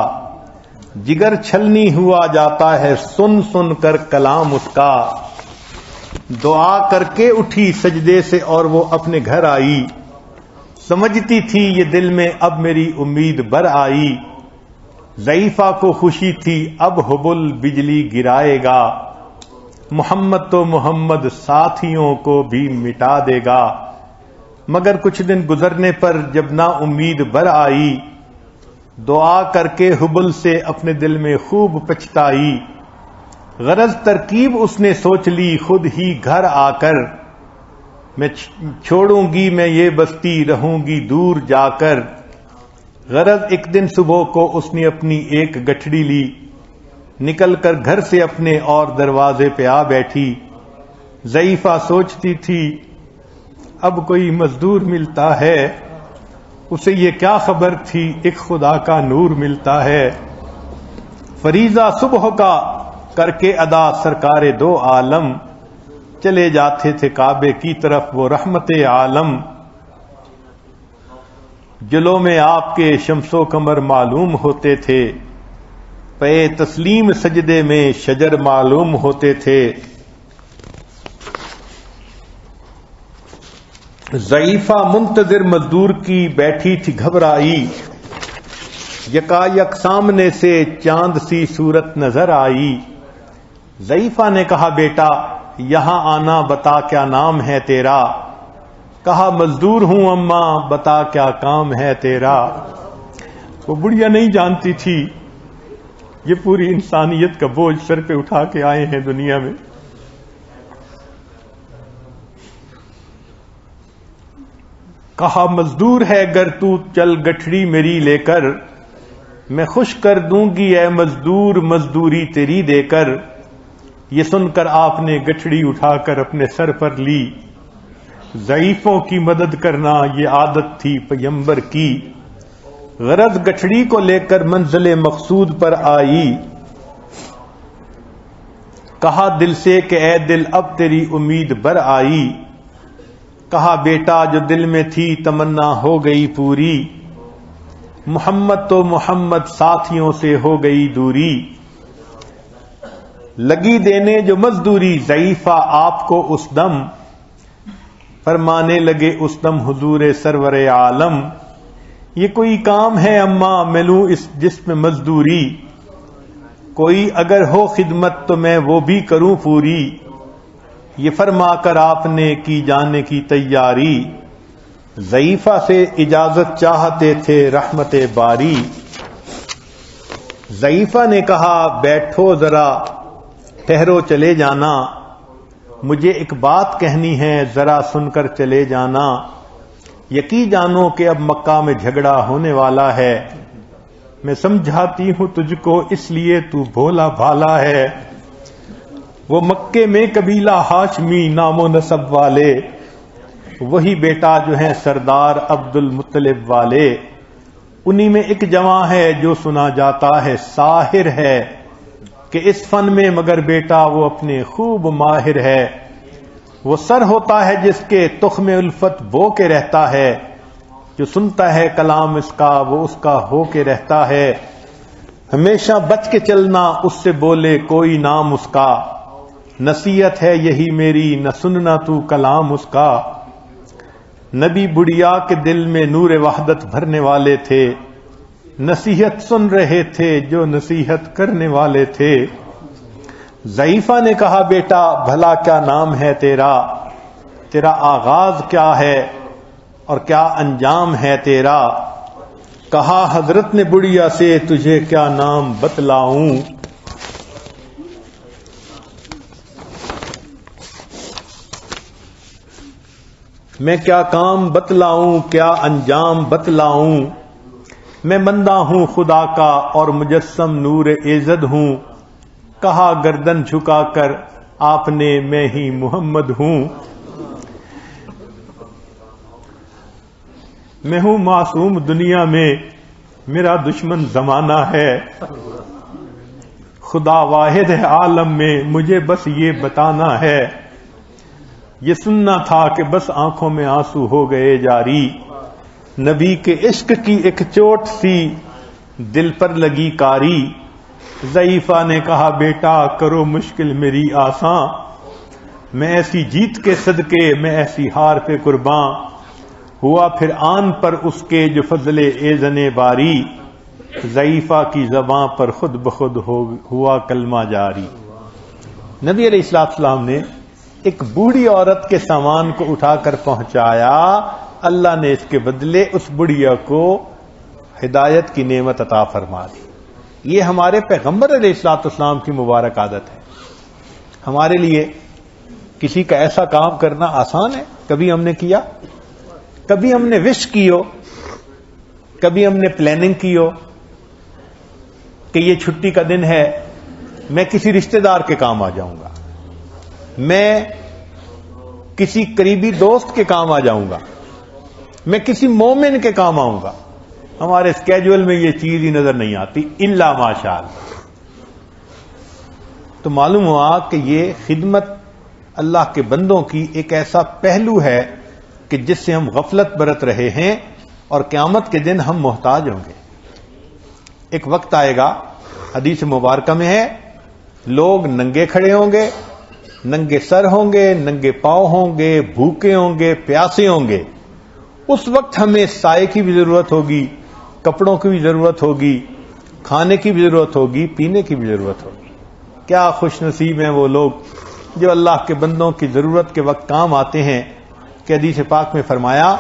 جگر چھلنی ہوا جاتا ہے سن سن کر کلام اس کا. دعا کر کے اٹھی سجدے سے اور وہ اپنے گھر آئی. سمجھتی تھی یہ دل میں اب میری امید بر آئی، ضعیفہ کو خوشی تھی اب حبل بجلی گرائے گا، محمد تو محمد ساتھیوں کو بھی مٹا دے گا۔ مگر کچھ دن گزرنے پر جب نا امید بر آئی، دعا کر کے حبل سے اپنے دل میں خوب پچھتائی، غرض ترکیب اس نے سوچ لی خود ہی گھر آ کر، میں چھوڑوں گی میں یہ بستی رہوں گی دور جا کر۔ غرض ایک دن صبح کو اس نے اپنی ایک گٹھڑی لی، نکل کر گھر سے اپنے اور دروازے پہ آ بیٹھی۔ ضعیفہ سوچتی تھی اب کوئی مزدور ملتا ہے، اسے یہ کیا خبر تھی ایک خدا کا نور ملتا ہے۔ فریضہ صبح کا کر کے ادا سرکار دو عالم، چلے جاتے تھے کعبے کی طرف وہ رحمت عالم۔ جلوں میں آپ کے شمس و قمر معلوم ہوتے تھے، پے تسلیم سجدے میں شجر معلوم ہوتے تھے۔ ضعیفہ منتظر مزدور کی بیٹھی تھی گھبرائی، یکایک سامنے سے چاند سی صورت نظر آئی۔ ضعیفہ نے کہا بیٹا یہاں آنا بتا کیا نام ہے تیرا، کہا مزدور ہوں اماں بتا کیا کام ہے تیرا۔ وہ بڑھیا نہیں جانتی تھی یہ پوری انسانیت کا بوجھ سر پہ اٹھا کے آئے ہیں دنیا میں۔ کہا مزدور ہے گر تو چل گٹھڑی میری لے کر، میں خوش کر دوں گی اے مزدور مزدوری تیری دے کر۔ یہ سن کر آپ نے گٹھڑی اٹھا کر اپنے سر پر لی، ضعیفوں کی مدد کرنا یہ عادت تھی پیغمبر کی۔ غرض گٹھڑی کو لے کر منزل مقصود پر آئی، کہا دل سے کہ اے دل اب تیری امید بر آئی، کہا بیٹا جو دل میں تھی تمنا ہو گئی پوری، محمد تو محمد ساتھیوں سے ہو گئی دوری۔ لگی دینے جو مزدوری ضعیفہ آپ کو اس دم، فرمانے لگے اس دم حضور سرور عالم، یہ کوئی کام ہے اماں میں لوں اس جسم مزدوری، کوئی اگر ہو خدمت تو میں وہ بھی کروں پوری۔ یہ فرما کر آپ نے کی جانے کی تیاری، ضعیفہ سے اجازت چاہتے تھے رحمت باری۔ ضعیفہ نے کہا بیٹھو ذرا ٹھہرو چلے جانا، مجھے ایک بات کہنی ہے ذرا سن کر چلے جانا۔ یقین جانو کہ اب مکہ میں جھگڑا ہونے والا ہے، میں سمجھاتی ہوں تجھ کو اس لیے تو بھولا بھالا ہے۔ وہ مکے میں قبیلہ ہاشمی نام و نسب والے، وہی بیٹا جو ہیں سردار عبد المطلب والے، انہی میں ایک جوان ہے جو سنا جاتا ہے ساحر ہے، کہ اس فن میں مگر بیٹا وہ اپنے خوب ماہر ہے۔ وہ سر ہوتا ہے جس کے تخم الفت بو کے رہتا ہے، جو سنتا ہے کلام اس کا وہ اس کا ہو کے رہتا ہے۔ ہمیشہ بچ کے چلنا اس سے بولے کوئی نام اس کا، نصیحت ہے یہی میری نہ سننا تو کلام اس کا۔ نبی بڑھیا کے دل میں نور وحدت بھرنے والے تھے، نصیحت سن رہے تھے جو نصیحت کرنے والے تھے۔ ضعیفہ نے کہا بیٹا بھلا کیا نام ہے تیرا، تیرا آغاز کیا ہے اور کیا انجام ہے تیرا۔ کہا حضرت نے بڑھیا سے تجھے کیا نام بتلاؤں، میں کیا کام بتلاؤں کیا انجام بتلاؤں۔ میں بندہ ہوں خدا کا اور مجسم نور ایزد ہوں، کہا گردن جھکا کر آپ نے میں ہی محمد ہوں۔ میں ہوں معصوم دنیا میں میرا دشمن زمانہ ہے، خدا واحد ہے عالم میں مجھے بس یہ بتانا ہے۔ یہ سننا تھا کہ بس آنکھوں میں آنسو ہو گئے جاری، نبی کے عشق کی ایک چوٹ سی دل پر لگی کاری۔ ضعیفہ نے کہا بیٹا کرو مشکل میری آساں، میں ایسی جیت کے صدقے میں ایسی ہار پہ قرباں، ہوا پھر آن پر اس کے جو فضل ایزن باری، ضعیفہ کی زباں پر خود بخود ہوا کلمہ جاری۔ نبی علیہ السلام نے ایک بوڑھی عورت کے سامان کو اٹھا کر پہنچایا، اللہ نے اس کے بدلے اس بڑھیا کو ہدایت کی نعمت عطا فرما دی۔ یہ ہمارے پیغمبر علیہ السلام کی مبارک عادت ہے۔ ہمارے لیے کسی کا ایسا کام کرنا آسان ہے؟ کبھی ہم نے کیا؟ کبھی ہم نے وش کی ہو، کبھی ہم نے پلاننگ کی ہو کہ یہ چھٹی کا دن ہے، میں کسی رشتہ دار کے کام آ جاؤں گا، میں کسی قریبی دوست کے کام آ جاؤں گا، میں کسی مومن کے کام آؤں گا؟ ہمارے اسکیجول میں یہ چیز ہی نظر نہیں آتی الا ماشاء اللہ۔ تو معلوم ہوا کہ یہ خدمت اللہ کے بندوں کی ایک ایسا پہلو ہے کہ جس سے ہم غفلت برت رہے ہیں، اور قیامت کے دن ہم محتاج ہوں گے۔ ایک وقت آئے گا، حدیث مبارکہ میں ہے، لوگ ننگے کھڑے ہوں گے، ننگے سر ہوں گے، ننگے پاؤں ہوں گے، بھوکے ہوں گے، پیاسے ہوں گے۔ اس وقت ہمیں سائے کی بھی ضرورت ہوگی، کپڑوں کی بھی ضرورت ہوگی، کھانے کی بھی ضرورت ہوگی، پینے کی بھی ضرورت ہوگی۔ کیا خوش نصیب ہیں وہ لوگ جو اللہ کے بندوں کی ضرورت کے وقت کام آتے ہیں کہ حدیث پاک میں فرمایا،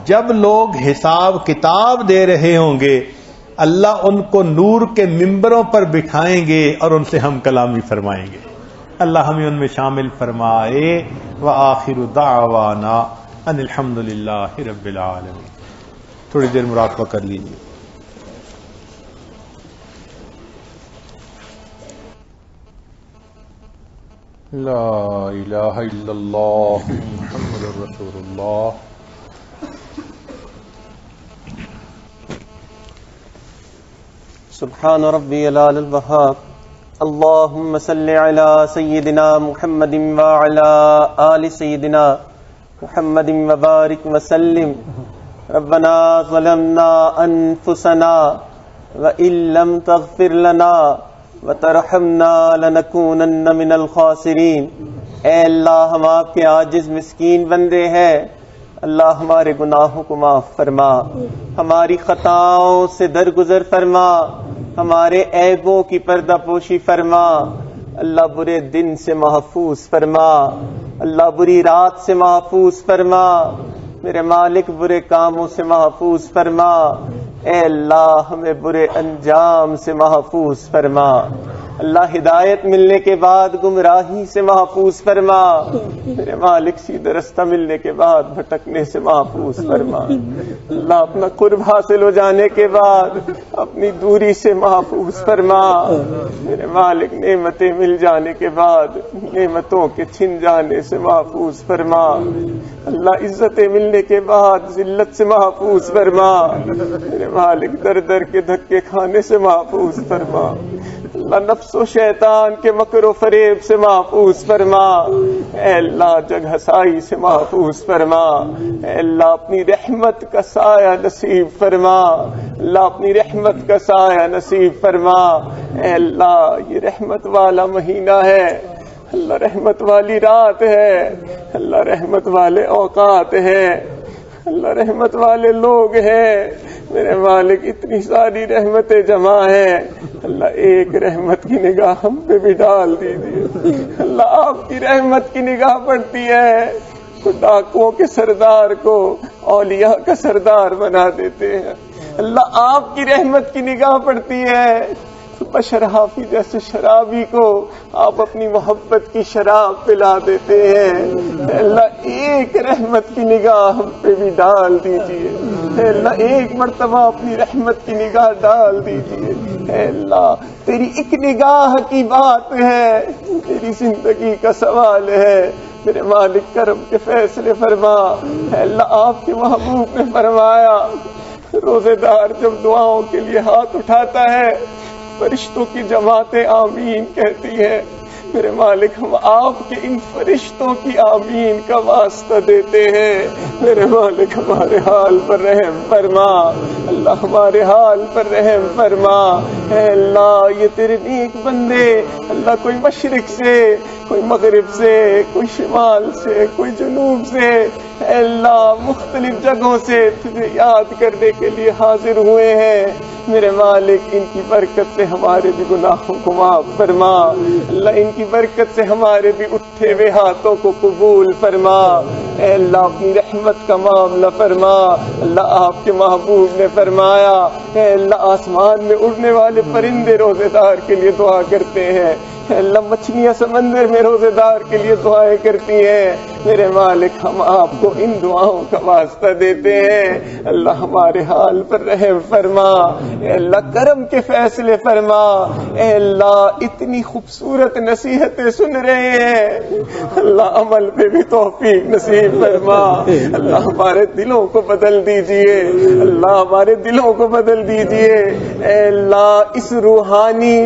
جب لوگ حساب کتاب دے رہے ہوں گے، اللہ ان کو نور کے ممبروں پر بٹھائیں گے اور ان سے ہم کلامی فرمائیں گے۔ اللہ ہمیں ان میں شامل فرمائے۔ وآخر دعوانا ان الحمد للہ رب العالمین۔ تھوڑی دیر مراقبہ کر لیجیے۔ لا الہ الا اللہ محمد رسول اللہ۔ سبحان ربی العلی الوہاب۔ اللہم صلی علی سیدنا محمد وعلی آل سیدنا محمد وبارک وسلم۔ ربنا ظلمنا انفسنا وان لم تغفر لنا وترحمنا لنکونن من الخاسرین۔ اے اللہ، ہم آپ کے عاجز مسکین بندے ہیں، اللہ ہمارے گناہوں کو معاف فرما، ہماری خطاؤں سے درگزر فرما، ہمارے عیبوں کی پردہ پوشی فرما، اللہ برے دن سے محفوظ فرما، اللہ بری رات سے محفوظ فرما، میرے مالک برے کاموں سے محفوظ فرما، اے اللہ ہمیں برے انجام سے محفوظ فرما، اللہ ہدایت ملنے کے بعد گمراہی سے محفوظ فرما، میرے مالک سیدھا رستہ ملنے کے بعد بھٹکنے سے محفوظ فرما، اللہ اپنا قرب حاصل ہو جانے کے بعد اپنی دوری سے محفوظ فرما، میرے مالک نعمتیں مل جانے کے بعد نعمتوں کے چھن جانے سے محفوظ فرما، اللہ عزتیں ملنے کے بعد ذلت سے محفوظ فرما، میرے مالک در در کے دھکے کھانے سے محفوظ فرما، اللہ نفس و شیطان کے مکر و فریب سے محفوظ فرما، اے اللہ جگ ہسائی سے محفوظ فرما، اے اللہ اپنی رحمت کا سایہ نصیب فرما، اللہ اپنی رحمت کا سایہ نصیب فرما، اے اللہ یہ رحمت والا مہینہ ہے، اللہ رحمت والی رات ہے، اللہ رحمت والے اوقات ہیں، اللہ رحمت والے لوگ ہیں، میرے مالک اتنی ساری رحمتیں جمع ہیں، اللہ ایک رحمت کی نگاہ ہم پہ بھی ڈال دیجیے، اللہ آپ کی رحمت کی نگاہ پڑتی ہے تو ڈاکوؤں کے سردار کو اولیاء کا سردار بنا دیتے ہیں، اللہ آپ کی رحمت کی نگاہ پڑتی ہے بشر حافی جیسے شرابی کو آپ اپنی محبت کی شراب پلا دیتے ہیں، اللہ ایک رحمت کی نگاہ ہم پہ بھی ڈال دیجیے، اللہ ایک مرتبہ اپنی رحمت کی نگاہ ڈال دیجیے، اللہ تیری ایک نگاہ کی بات ہے، تیری زندگی کا سوال ہے، میرے مالک کرم کے فیصلے فرما، اللہ آپ کے محبوب نے فرمایا روزے دار جب دعاؤں کے لیے ہاتھ اٹھاتا ہے فرشتوں کی جماعتیں آمین کہتی ہے، میرے مالک ہم آپ کے ان فرشتوں کی آمین کا واسطہ دیتے ہیں، میرے مالک ہمارے حال پر رحم فرما، اللہ ہمارے حال پر رحم فرما، اے اللہ یہ تیرے نیک بندے، اللہ کوئی مشرق سے، کوئی مغرب سے، کوئی شمال سے، کوئی جنوب سے، اے اللہ مختلف جگہوں سے تجھے یاد کرنے کے لیے حاضر ہوئے ہیں، میرے مالک ان کی برکت سے ہمارے بھی گناہوں کو معاف فرما، اللہ ان کی برکت سے ہمارے بھی اٹھے ہوئے ہاتھوں کو قبول فرما، اے اللہ اپنی رحمت کا معاملہ فرما۔ اللہ آپ کے محبوب نے فرمایا، اے اللہ آسمان میں اڑنے والے پرندے روزے دار کے لیے دعا کرتے ہیں، اے اللہ مچھلیاں سمندر میں روزے دار کے لیے دعائیں کرتی ہیں، میرے مالک ہم آپ کو ان دعاؤں کا واسطہ دیتے ہیں، اللہ ہمارے حال پر رحم فرما، اے اللہ کرم کے فیصلے فرما، اے اللہ اتنی خوبصورت نصیحتیں سن رہے ہیں، اللہ عمل پہ بھی توفیق نصیب فرما، اللہ ہمارے دلوں کو بدل دیجئے، اللہ ہمارے دلوں کو بدل دیجئے، اے اللہ اس روحانی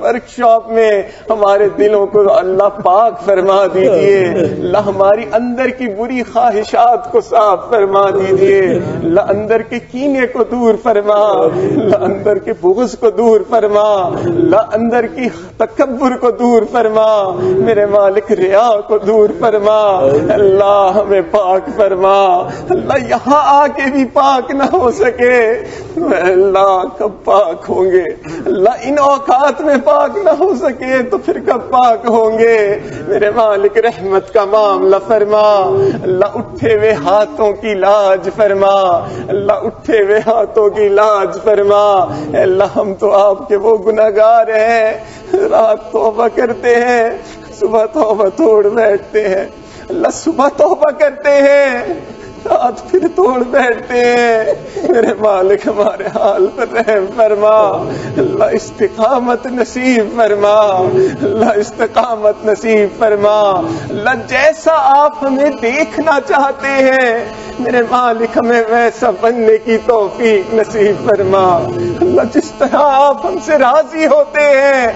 ورکشاپ میں ہمارے دلوں کو اللہ پاک فرما دیجئے، اللہ ہماری اندر کی بری خواہشات کو صاف فرما دیجئے، اللہ اندر کے کینے کو دور فرما، اللہ اندر کے بغض کو دور فرما، اللہ اندر کی تکبر کو دور فرما، میرے مالک ریا کو دور فرما، اللہ ہمیں پاک فرما، اللہ یہاں آ کے بھی پاک نہ ہو سکے اللہ کب پاک ہوں گے، اللہ ان اوقات میں پاک نہ ہو سکے تو پھر کب پاک ہوں گے، میرے مالک رحمت کا معاملہ فرما، اللہ اٹھے ہوئے ہاتھوں کی لاج فرما، اللہ اٹھے ہوئے ہاتھوں کی لاج فرما، اے اللہ ہم تو آپ کے وہ گناہگار ہیں، رات توبہ کرتے ہیں، صبح توبہ توڑ بیٹھتے ہیں، اللہ صبح توبہ کرتے ہیں، رات پھر توڑ بیٹھتے ہیں، میرے مالک ہمارے حال پر رحم فرما، اللہ استقامت نصیب فرما، اللہ استقامت نصیب فرما، اللہ جیسا آپ ہمیں دیکھنا چاہتے ہیں میرے مالک ہمیں ویسا بننے کی توفیق نصیب فرما، اللہ جس طرح آپ ہم سے راضی ہوتے ہیں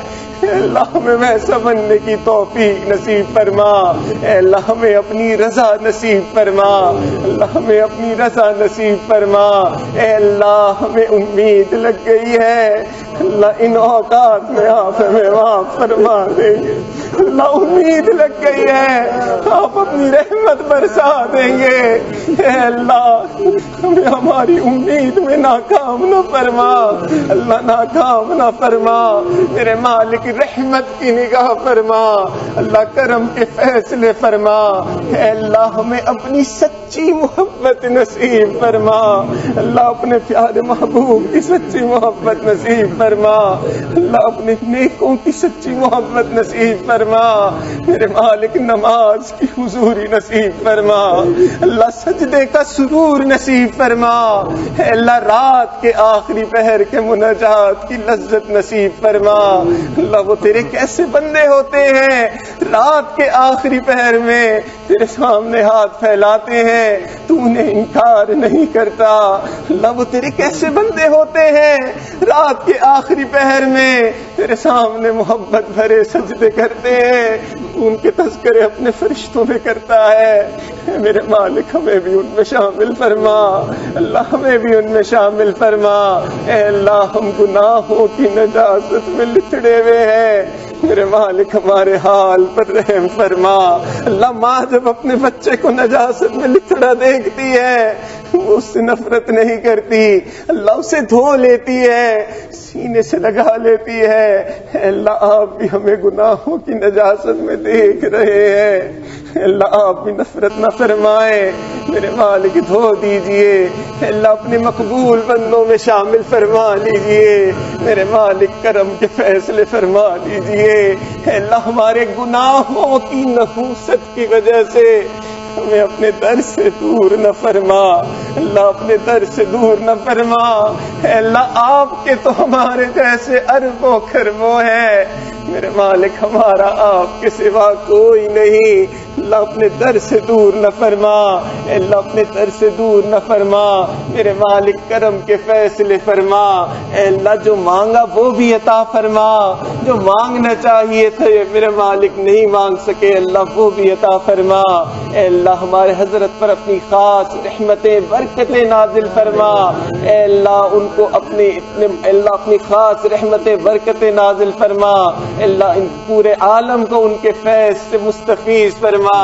اے اللہ ہمیں ویسا بننے کی توفیق نصیب فرما، اے اللہ ہمیں اپنی رضا نصیب فرما، اللہ ہمیں اپنی رضا نصیب فرما، اے اللہ ہمیں امید لگ گئی ہے اللہ ان اوقات میں آپ ہمیں معاف فرما دیں گے، اللہ امید لگ گئی ہے آپ اپنی رحمت برسا دیں گے، اے اللہ ہمیں ہماری امید میں ناکام نہ فرما، اللہ ناکام نہ فرما، میرے مالک رحمت کی نگاہ فرما، اللہ کرم کے فیصلے فرما، اے اللہ ہمیں اپنی سچی محبت نصیب فرما، اللہ اپنے پیارے محبوب کی سچی محبت نصیب فرما، اللہ اپنے نیکوں کی سچی محبت نصیب فرما، میرے مالک نماز کی حضوری نصیب فرما، اللہ سجدے کا سرور نصیب فرما، اے اللہ رات کے آخری پہر کے مناجات کی لذت نصیب فرما، اللہ وہ تیرے کیسے بندے ہوتے ہیں رات کے آخری پہر میں تیرے سامنے ہاتھ پھیلاتے ہیں تو انہیں انکار نہیں کرتا، اللہ وہ تیرے کیسے بندے ہوتے ہیں رات کے آخری پہر میں تیرے سامنے محبت بھرے سجدے کرتے ہیں تو ان کے تذکرے اپنے فرشتوں میں کرتا ہے، میرے مالک ہمیں بھی ان میں شامل فرما، اللہ ہمیں بھی ان میں شامل فرما، اے اللہ ہم گناہوں کی نجاست میں لتڑے ہوئے ہیں، میرے مالک ہمارے حال پر رحم فرما، اللہ ماں جب اپنے بچے کو نجاست میں لتڑا دیکھتی ہے وہ اس سے نفرت نہیں کرتی، اللہ اسے دھو لیتی ہے سینے سے لگا لیتی ہے، اے اللہ آپ بھی ہمیں گناہوں کی نجاست میں دیکھ رہے ہیں، اللہ آپ بھی نفرت نہ فرمائے، میرے مالک دھو دیجئے، اللہ اپنے مقبول بندوں میں شامل فرما لیجئے، میرے مالک کرم کے فیصلے فرما لیجئے، اللہ ہمارے گناہوں کی نحوست کی وجہ سے ہمیں اپنے در سے دور نہ فرما، اللہ اپنے در سے دور نہ فرما، اے اللہ آپ کے تو ہمارے جیسے اربوں خربوں ہیں، میرے مالک ہمارا آپ کے سوا کوئی نہیں، اللہ اپنے در سے دور نہ فرما، اے اللہ اپنے در سے دور نہ فرما، میرے مالک کرم کے فیصلے فرما، اے اللہ جو مانگا وہ بھی عطا فرما، جو مانگنا چاہیے تھے میرے مالک نہیں مانگ سکے اللہ وہ بھی عطا فرما، اے اللہ ہمارے حضرت پر اپنی خاص رحمتیں برکتیں نازل فرما، اے اللہ ان کو اپنی خاص رحمت برکتیں نازل فرما، اللہ ان پورے عالم کو ان کے فیض سے مستفیض فرما،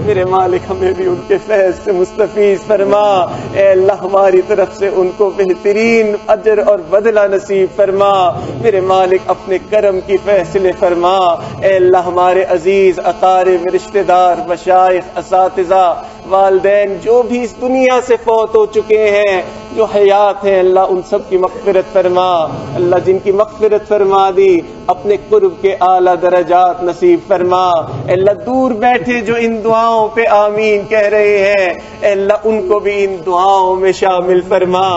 میرے مالک ہمیں بھی ان کے فیض سے مستفیض فرما، اے اللہ ہماری طرف سے ان کو بہترین اجر اور بدلہ نصیب فرما، میرے مالک اپنے کرم کی فیصلے فرما، اے اللہ ہمارے عزیز اقارب رشتہ دار مشائخ اساتذہ والدین جو بھی اس دنیا سے فوت ہو چکے ہیں جو حیات ہیں اللہ ان سب کی مغفرت فرما، اللہ جن کی مغفرت فرما دی اپنے قرب کے اعلیٰ درجات نصیب فرما، اے اللہ دور بیٹھے جو ان دعاؤں پہ آمین کہہ رہے ہیں اے اللہ ان کو بھی ان دعاؤں میں شامل فرما،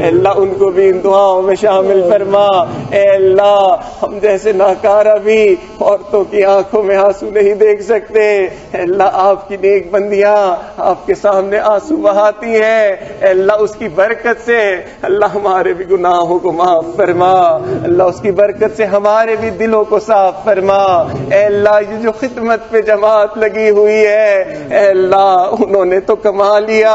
اے اللہ ان کو بھی ان دعاؤں میں شامل فرما، اے اللہ ہم جیسے ناکارہ بھی عورتوں کی آنکھوں میں آنسو نہیں دیکھ سکتے، اے اللہ آپ کی نیک بندیاں آپ کے سامنے آنسو بہاتی ہیں، اے اللہ اس کی برکت سے اللہ ہمارے بھی گناہوں کو معاف فرما، اللہ اس کی برکت سے ہمارے بھی دلوں کو صاف فرما، اے اللہ یہ جو خدمت پہ جماعت لگی ہوئی ہے اے اللہ انہوں نے تو کما لیا،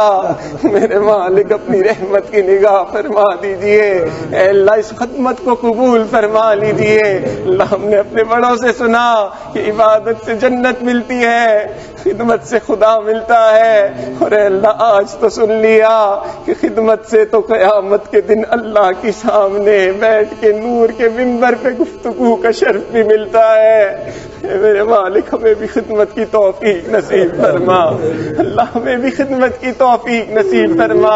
میرے مالک اپنی رحمت کی نگاہ فرما دیجئے، اے اللہ اس خدمت کو قبول فرما لیجئے، اللہ ہم نے اپنے بڑوں سے سنا کہ عبادت سے جنت ملتی ہے، خدمت سے خدا ملتا ہے، اور اے اللہ آج تو سن لیا کہ خدمت سے تو قیامت کے دن اللہ کے سامنے بیٹھ کے نور کے منبر پہ گفتگو کا شرف بھی ملتا ہے، اے میرے مالک ہمیں بھی خدمت کی توفیق نصیب فرما، اللہ ہمیں بھی خدمت کی توفیق نصیب فرما،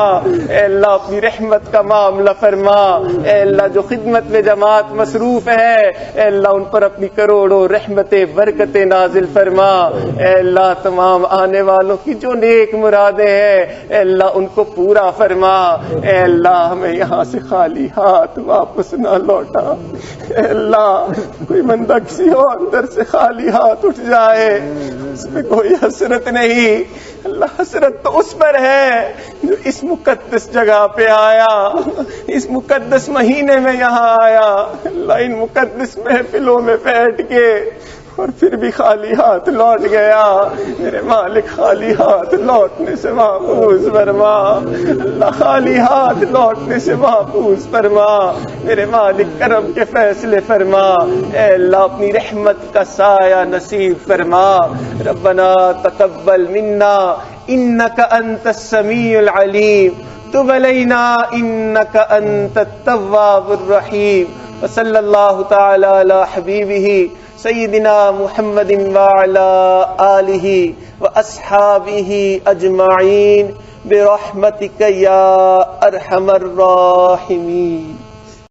اے اللہ اپنی رحمت کا معاملہ فرما، اے اللہ جو خدمت میں جماعت مصروف ہے اے اللہ ان پر اپنی کروڑوں رحمتیں برکتیں نازل فرما، اے اللہ تمام آنے والوں کی جو نیک مرادیں ہیں اے اللہ ان کو پورا فرما، اے اللہ ہمیں یہاں سے خالی ہاتھ واپس نہ لوٹا، اے اللہ کوئی بندہ کسی اور اندر سے خالی ہاتھ اٹھ جائے اس میں کوئی حسرت نہیں، اللہ حسرت تو اس پر ہے جو اس مقدس جگہ پہ آیا، اس مقدس مہینے میں یہاں آیا، اللہ ان مقدس محفلوں میں بیٹھ کے اور پھر بھی خالی ہاتھ لوٹ گیا، میرے مالک خالی ہاتھ لوٹنے سے محفوظ فرما، اللہ خالی ہاتھ لوٹنے سے محفوظ فرما، میرے مالک کرم کے فیصلے فرما، اے اللہ اپنی رحمت کا سایہ نصیب فرما، ربنا تقبل منا انک انت السمیع العلیم تب علینا انک انت التواب الرحیم، وصلی اللہ تعالی علی حبیبہ سیدنا محمد وعلى آلہ واصحابہ اجمعین برحمتک یا ارحم الراحمین۔